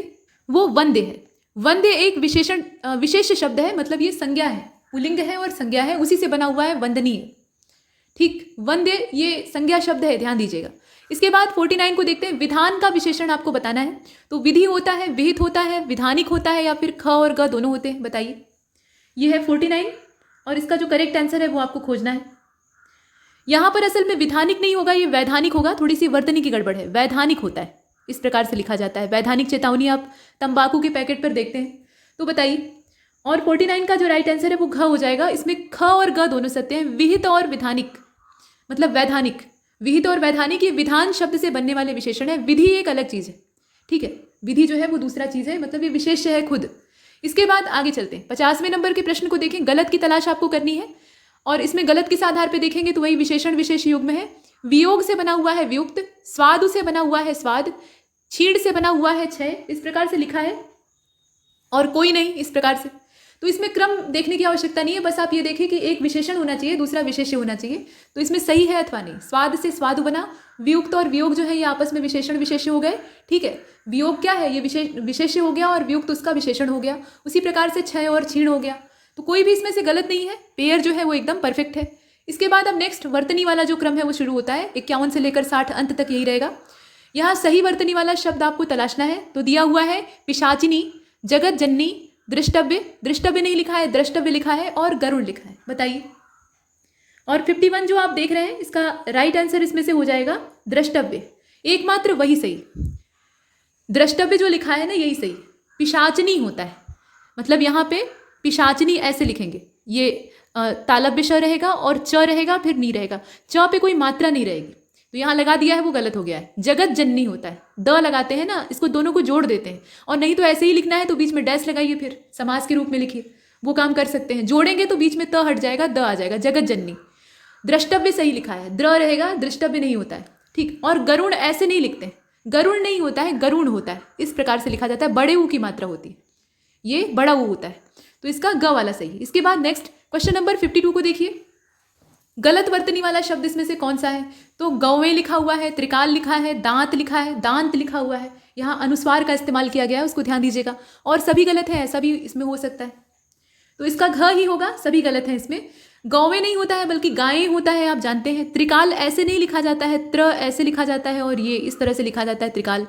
वो वंद्य है। वंद्य एक विशेषण विशेष शब्द है, मतलब ये संज्ञा है, पुल्लिंग है और संज्ञा है, उसी से बना हुआ है वंदनीय। ठीक, वंद्य ये संज्ञा शब्द है, ध्यान दीजिएगा। इसके बाद 49 को देखते हैं, विधान का विशेषण आपको बताना है। तो विधि होता है, विहित होता है, विधानिक होता है, या फिर ख और ग दोनों होते हैं, बताइए। ये है 49, और इसका जो करेक्ट आंसर है वो आपको खोजना है। यहाँ पर असल में विधानिक नहीं होगा, ये वैधानिक होगा। थोड़ी सी वर्तनी की गड़बड़ है, वैधानिक होता है, इस प्रकार से लिखा जाता है। वैधानिक चेतावनी आप तंबाकू के पैकेट पर देखते हैं। तो बताइए, और 49 का जो राइट आंसर है वो घ हो जाएगा। इसमें ख और ग दोनों सत्य हैं। विहित और विधानिक मतलब वैधानिक, विहित और वैधानिक ये विधान शब्द से बनने वाले विशेषण है। विधि एक अलग चीज़ है, ठीक है, विधि जो है वो दूसरा चीज़ है, मतलब ये विशेष है खुद। इसके बाद आगे चलते हैं, 50वें नंबर के प्रश्न को देखें। गलत की तलाश आपको करनी है, और इसमें गलत किस आधार पर देखेंगे तो वही विशेषण विशेष युग्म है। वियोग से बना हुआ है वियुक्त, स्वादु से बना हुआ है स्वाद, छीड़ से बना हुआ है क्षय, इस प्रकार से लिखा है, और कोई नहीं इस प्रकार से। तो इसमें क्रम देखने की आवश्यकता नहीं है, बस आप ये देखें कि एक विशेषण होना चाहिए, दूसरा विशेष्य होना चाहिए। तो इसमें सही है अथवा नहीं। स्वाद से स्वादु बना, वियुक्त और वियोग जो है ये आपस में विशेषण विशेष्य हो गए, ठीक है। वियोग क्या है, ये विशेष्य हो गया, और वियुक्त उसका विशेषण हो गया। उसी प्रकार से क्षय और छीण हो गया। तो कोई भी इसमें से गलत नहीं है, पेयर जो है वो एकदम परफेक्ट है। इसके बाद अब नेक्स्ट वर्तनी वाला जो क्रम है वो शुरू होता है। 51 से लेकर 60 अंत तक यही रहेगा। यहाँ सही वर्तनी वाला शब्द आपको तलाशना है। तो दिया हुआ है पिशाचिनी, जगत जननी, दृष्टव्य, दृष्टव्य नहीं लिखा है, द्रष्टव्य लिखा है, और गरुड़ लिखा है, बताइए। और 51 जो आप देख रहे हैं, इसका राइट आंसर इसमें से हो जाएगा द्रष्टव्य, एकमात्र वही सही। द्रष्टव्य जो लिखा है ना यही सही। पिशाचनी होता है, मतलब यहाँ पे पिशाचनी ऐसे लिखेंगे, ये तालव्य श रहेगा और च रहेगा, फिर नी रहेगा, च पे कोई मात्रा नहीं रहेगी। तो यहाँ लगा दिया है वो गलत हो गया है। जगत जननी होता है, द लगाते हैं ना, इसको दोनों को जोड़ देते हैं। और नहीं तो ऐसे ही लिखना है तो बीच में डैश लगाइए, फिर समास के रूप में लिखिए, वो काम कर सकते हैं। जोड़ेंगे तो बीच में त हट जाएगा, द आ जाएगा, जगत जननी। द्रष्टव्य सही लिखा है, द्र रहेगा, दृष्टव्य नहीं होता है, ठीक। और गरुण ऐसे नहीं लिखते, गरुण नहीं होता है, गरुण होता है, इस प्रकार से लिखा जाता है। बड़े ऊ की मात्रा होती है, ये बड़ा ऊ होता है। तो इसका ग वाला सही। इसके बाद नेक्स्ट क्वेश्चन नंबर 52 को देखिए। गलत वर्तनी वाला शब्द इसमें से कौन सा है? तो गौवें लिखा हुआ है, त्रिकाल लिखा है, दांत लिखा है, दांत लिखा हुआ है। यहाँ अनुस्वार का इस्तेमाल किया गया है, उसको ध्यान दीजिएगा। और सभी गलत है, ऐसा भी इसमें हो सकता है। तो इसका घ ही होगा, सभी गलत है इसमें। गौवें नहीं होता है बल्कि गायें होता है, आप जानते हैं। त्रिकाल ऐसे नहीं लिखा जाता है, त्र ऐसे लिखा जाता है और ये इस तरह से लिखा जाता है त्रिकाल।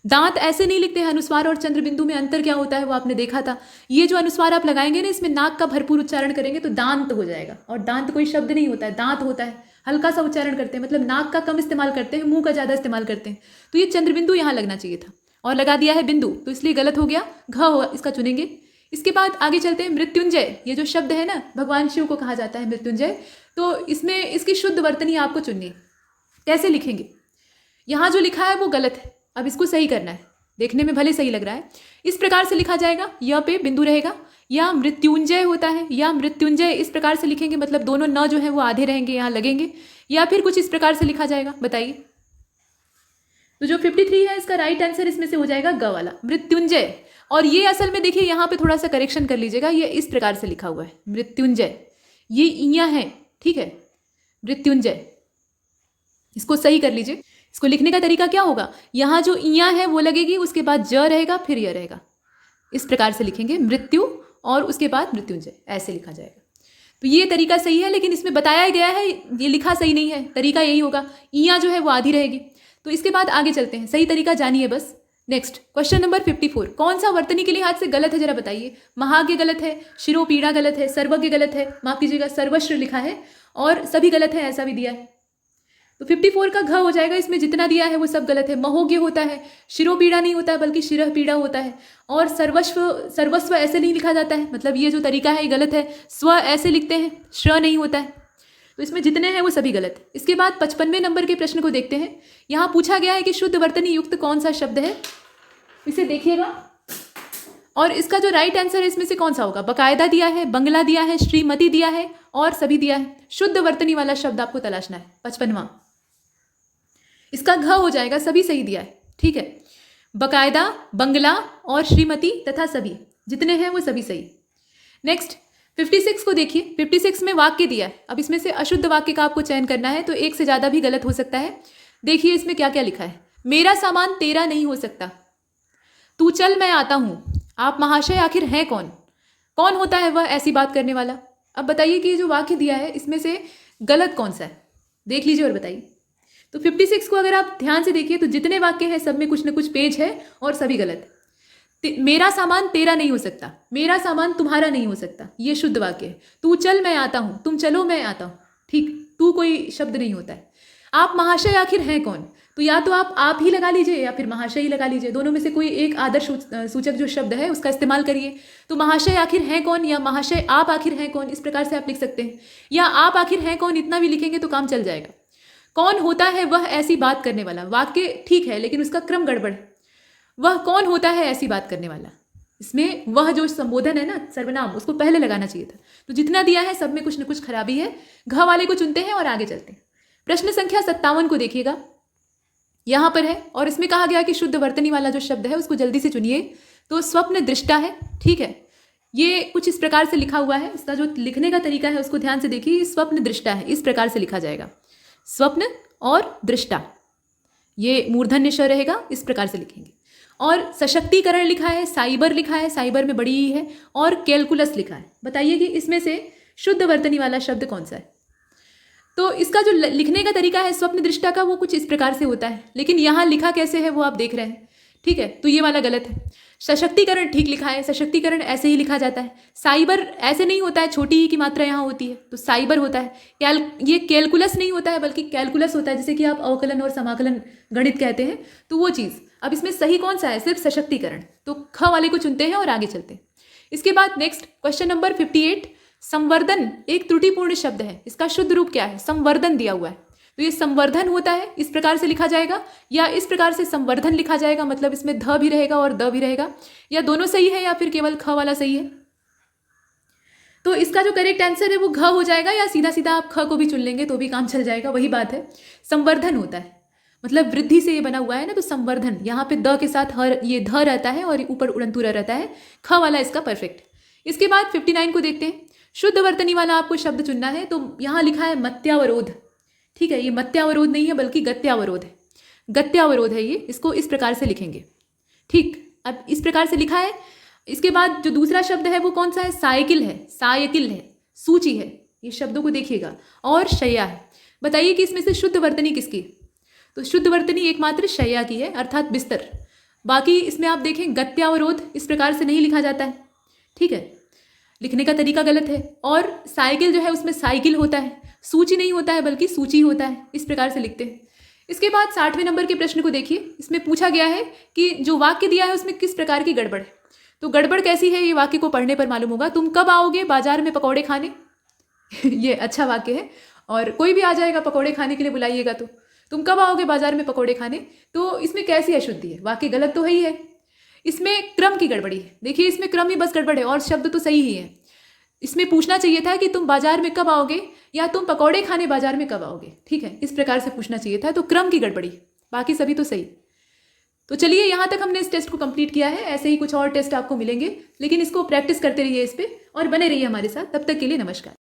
दांत ऐसे नहीं लिखते हैं। अनुस्वार और चंद्रबिंदु में अंतर क्या होता है वो आपने देखा था। ये जो अनुस्वार आप लगाएंगे ना, इसमें नाक का भरपूर उच्चारण करेंगे तो दांत हो जाएगा। और दांत कोई शब्द नहीं होता है, दांत होता है। हल्का सा उच्चारण करते हैं, मतलब नाक का कम इस्तेमाल करते हैं, मुंह का ज़्यादा इस्तेमाल करते हैं। तो ये चंद्रबिंदु यहाँ लगना चाहिए था और लगा दिया है बिंदु, तो इसलिए गलत हो गया। घ होगा, इसका चुनेंगे। इसके बाद आगे चलते हैं। मृत्युंजय, ये जो शब्द है ना, भगवान शिव को कहा जाता है मृत्युंजय। तो इसमें इसकी शुद्ध वर्तनी आपको चुननी है। कैसे लिखेंगे? यहाँ जो लिखा है वो गलत है, अब इसको सही करना है। देखने में भले सही लग रहा है, इस प्रकार से लिखा जाएगा। य पे बिंदु रहेगा, या मृत्युंजय होता है, या मृत्युंजय इस प्रकार से लिखेंगे, मतलब दोनों न जो है वो आधे रहेंगे, यहाँ लगेंगे। या फिर कुछ इस प्रकार से लिखा जाएगा, बताइए। तो जो 53 है इसका राइट आंसर इसमें से हो जाएगा ग वाला, मृत्युंजय। और ये असल में देखिए यहाँ पे थोड़ा सा करेक्शन कर लीजिएगा, ये इस प्रकार से लिखा हुआ है मृत्युंजय, ये इया है, ठीक है, मृत्युंजय। इसको सही कर लीजिए। इसको लिखने का तरीका क्या होगा? यहाँ जो इया है वो लगेगी, उसके बाद ज रहेगा, फिर य रहेगा। इस प्रकार से लिखेंगे मृत्यु और उसके बाद मृत्युंजय, ऐसे लिखा जाएगा। तो ये तरीका सही है, लेकिन इसमें बताया गया है, ये लिखा सही नहीं है। तरीका यही होगा, इया जो है वो आधी रहेगी। तो इसके बाद आगे चलते हैं, सही तरीका जानिए बस। नेक्स्ट क्वेश्चन नंबर 54, कौन सा वर्तनी के लिहाज से गलत है जरा बताइए। महाज्ञ गलत है, शिरोपीड़ा गलत है, सर्वज्ञ गलत है, माफ कीजिएगा सर्वश्र लिखा है, और सभी गलत है, ऐसा भी दिया है। तो 54 का घ हो जाएगा, इसमें जितना दिया है वो सब गलत है। महोज्ञ होता है, शिरोपीड़ा नहीं होता है बल्कि शिरः पीड़ा होता है, और सर्वस्व ऐसे नहीं लिखा जाता है, मतलब ये जो तरीका है ये गलत है। स्व ऐसे लिखते हैं, श्र नहीं होता है। तो इसमें जितने हैं वो सभी गलत है। इसके बाद 55वें नंबर के प्रश्न को देखते हैं। यहाँ पूछा गया है कि शुद्ध वर्तनी युक्त कौन सा शब्द है, इसे देखिएगा। और इसका जो राइट आंसर है इसमें से कौन सा होगा? बकायदा दिया है, बंगला दिया है, श्रीमती दिया है और सभी दिया है। शुद्ध वर्तनी वाला शब्द आपको तलाशना है, 55वां। इसका घ हो जाएगा, सभी सही दिया है, ठीक है। बकायदा, बंगला और श्रीमती तथा सभी जितने हैं वो सभी सही। नेक्स्ट 56 को देखिए। 56 में वाक्य दिया है। अब इसमें से अशुद्ध वाक्य का आपको चयन करना है, तो एक से ज़्यादा भी गलत हो सकता है। देखिए इसमें क्या क्या लिखा है। मेरा सामान तेरा नहीं हो सकता, तू चल मैं आता हूँ, आप महाशय आखिर हैं कौन? कौन होता है वह ऐसी बात करने वाला? अब बताइए कि ये जो वाक्य दिया है इसमें से गलत कौन सा है, देख लीजिए और बताइए। तो 56 को अगर आप ध्यान से देखिए तो जितने वाक्य हैं सब में कुछ न कुछ पेज है और सभी गलत। मेरा सामान तेरा नहीं हो सकता, मेरा सामान तुम्हारा नहीं हो सकता, ये शुद्ध वाक्य है। तू चल मैं आता हूँ, तुम चलो मैं आता हूँ, ठीक। तू कोई शब्द नहीं होता है। आप महाशय आखिर हैं कौन? तो या तो आप ही लगा लीजिए या फिर महाशय ही लगा लीजिए, दोनों में से कोई एक आदर्श सूचक जो शब्द है उसका इस्तेमाल करिए। तो महाशय आखिर हैं कौन या महाशय आप आखिर हैं कौन, इस प्रकार से आप लिख सकते हैं। या आप आखिर हैं कौन, इतना भी लिखेंगे तो काम चल जाएगा। कौन होता है वह ऐसी बात करने वाला, वाक्य ठीक है लेकिन उसका क्रम गड़बड़। वह कौन होता है ऐसी बात करने वाला, इसमें वह जो संबोधन है ना, सर्वनाम, उसको पहले लगाना चाहिए था। तो जितना दिया है सब में कुछ न कुछ खराबी है। घ वाले को चुनते हैं और आगे चलते हैं। प्रश्न संख्या 57 को देखिएगा, यहाँ पर है और इसमें कहा गया कि शुद्ध वर्तनी वाला जो शब्द है उसको जल्दी से चुनिए। तो स्वप्न दृष्टा है, ठीक है। ये कुछ इस प्रकार से लिखा हुआ है, इसका जो लिखने का तरीका है उसको ध्यान से देखिए। स्वप्न दृष्टा है, इस प्रकार से लिखा जाएगा, स्वप्न और दृष्टा, ये मूर्धन्य श रहेगा, इस प्रकार से लिखेंगे। और सशक्तिकरण लिखा है, साइबर लिखा है, साइबर में बड़ी ई है, और कैलकुलस लिखा है। बताइए कि इसमें से शुद्ध वर्तनी वाला शब्द कौन सा है? तो इसका जो लिखने का तरीका है स्वप्न दृष्टा का वो कुछ इस प्रकार से होता है, लेकिन यहाँ लिखा कैसे है वो आप देख रहे हैं, ठीक है। तो ये वाला गलत है। सशक्तिकरण ठीक लिखा है, सशक्तिकरण ऐसे ही लिखा जाता है। साइबर ऐसे नहीं होता है, छोटी ही की मात्रा यहाँ होती है तो साइबर होता है। ये कैलकुलस नहीं होता है बल्कि कैलकुलस होता है, जैसे कि आप अवकलन और समाकलन गणित कहते हैं, तो वो चीज़। अब इसमें सही कौन सा है? सिर्फ सशक्तिकरण। तो ख वाले को चुनते हैं और आगे चलते हैं। इसके बाद नेक्स्ट क्वेश्चन नंबर 58, संवर्धन एक त्रुटिपूर्ण शब्द है, इसका शुद्ध रूप क्या है? संवर्धन दिया हुआ है, तो ये संवर्धन होता है, इस प्रकार से लिखा जाएगा, या इस प्रकार से संवर्धन लिखा जाएगा, मतलब इसमें ध भी रहेगा और द भी रहेगा, या दोनों सही है या फिर केवल ख वाला सही है। तो इसका जो करेक्ट आंसर है वो घ हो जाएगा, या सीधा सीधा आप ख को भी चुन लेंगे तो भी काम चल जाएगा, वही बात है। संवर्धन होता है, मतलब वृद्धि से ये बना हुआ है ना, तो संवर्धन, यहाँ पे द के साथ हर ये ध रहता है और ऊपर उड़ंतुरा रहता है। ख वाला इसका परफेक्ट। इसके बाद 59 को देखते हैं। शुद्ध वर्तनी वाला आपको शब्द चुनना है। तो यहाँ लिखा है मत्यावरोध। ठीक है, ये मत्यावरोध नहीं है बल्कि गत्यावरोध है। गत्यावरोध है ये, इसको इस प्रकार से लिखेंगे। ठीक, अब इस प्रकार से लिखा है। इसके बाद जो दूसरा शब्द है वो कौन सा है? साइकिल है, साइकिल है, सूची है, ये शब्दों को देखिएगा, और शैया है। बताइए कि इसमें से शुद्ध वर्तनी किसकी? तो शुद्ध वर्तनी एकमात्र शैया की है, अर्थात बिस्तर। बाकी इसमें आप देखें गत्यावरोध इस प्रकार से नहीं लिखा जाता है। ठीक है, लिखने का तरीका गलत है। और साइकिल जो है उसमें साइकिल होता है, सूची नहीं होता है बल्कि सूची होता है, इस प्रकार से लिखते हैं। इसके बाद 60वें नंबर के प्रश्न को देखिए। इसमें पूछा गया है कि जो वाक्य दिया है उसमें किस प्रकार की गड़बड़ है। तो गड़बड़ कैसी है ये वाक्य को पढ़ने पर मालूम होगा। तुम कब आओगे बाजार में पकौड़े खाने? ये अच्छा वाक्य है, और कोई भी आ जाएगा पकौड़े खाने के लिए, बुलाइएगा तो। तुम कब आओगे बाजार में पकौड़े खाने? तो इसमें कैसी अशुद्धि है? वाक्य गलत तो है ही है। इसमें क्रम की गड़बड़ी है। देखिए इसमें क्रम ही बस गड़बड़ है, और शब्द तो सही ही है। इसमें पूछना चाहिए था कि तुम बाजार में कब आओगे, या तुम पकौड़े खाने बाजार में कब आओगे। ठीक है, इस प्रकार से पूछना चाहिए था। तो क्रम की गड़बड़ी, बाकी सभी तो सही। तो चलिए, यहाँ तक हमने इस टेस्ट को कंप्लीट किया है। ऐसे ही कुछ और टेस्ट आपको मिलेंगे, लेकिन इसको प्रैक्टिस करते रहिए इस पे, और बने रहिए हमारे साथ। तब तक के लिए नमस्कार।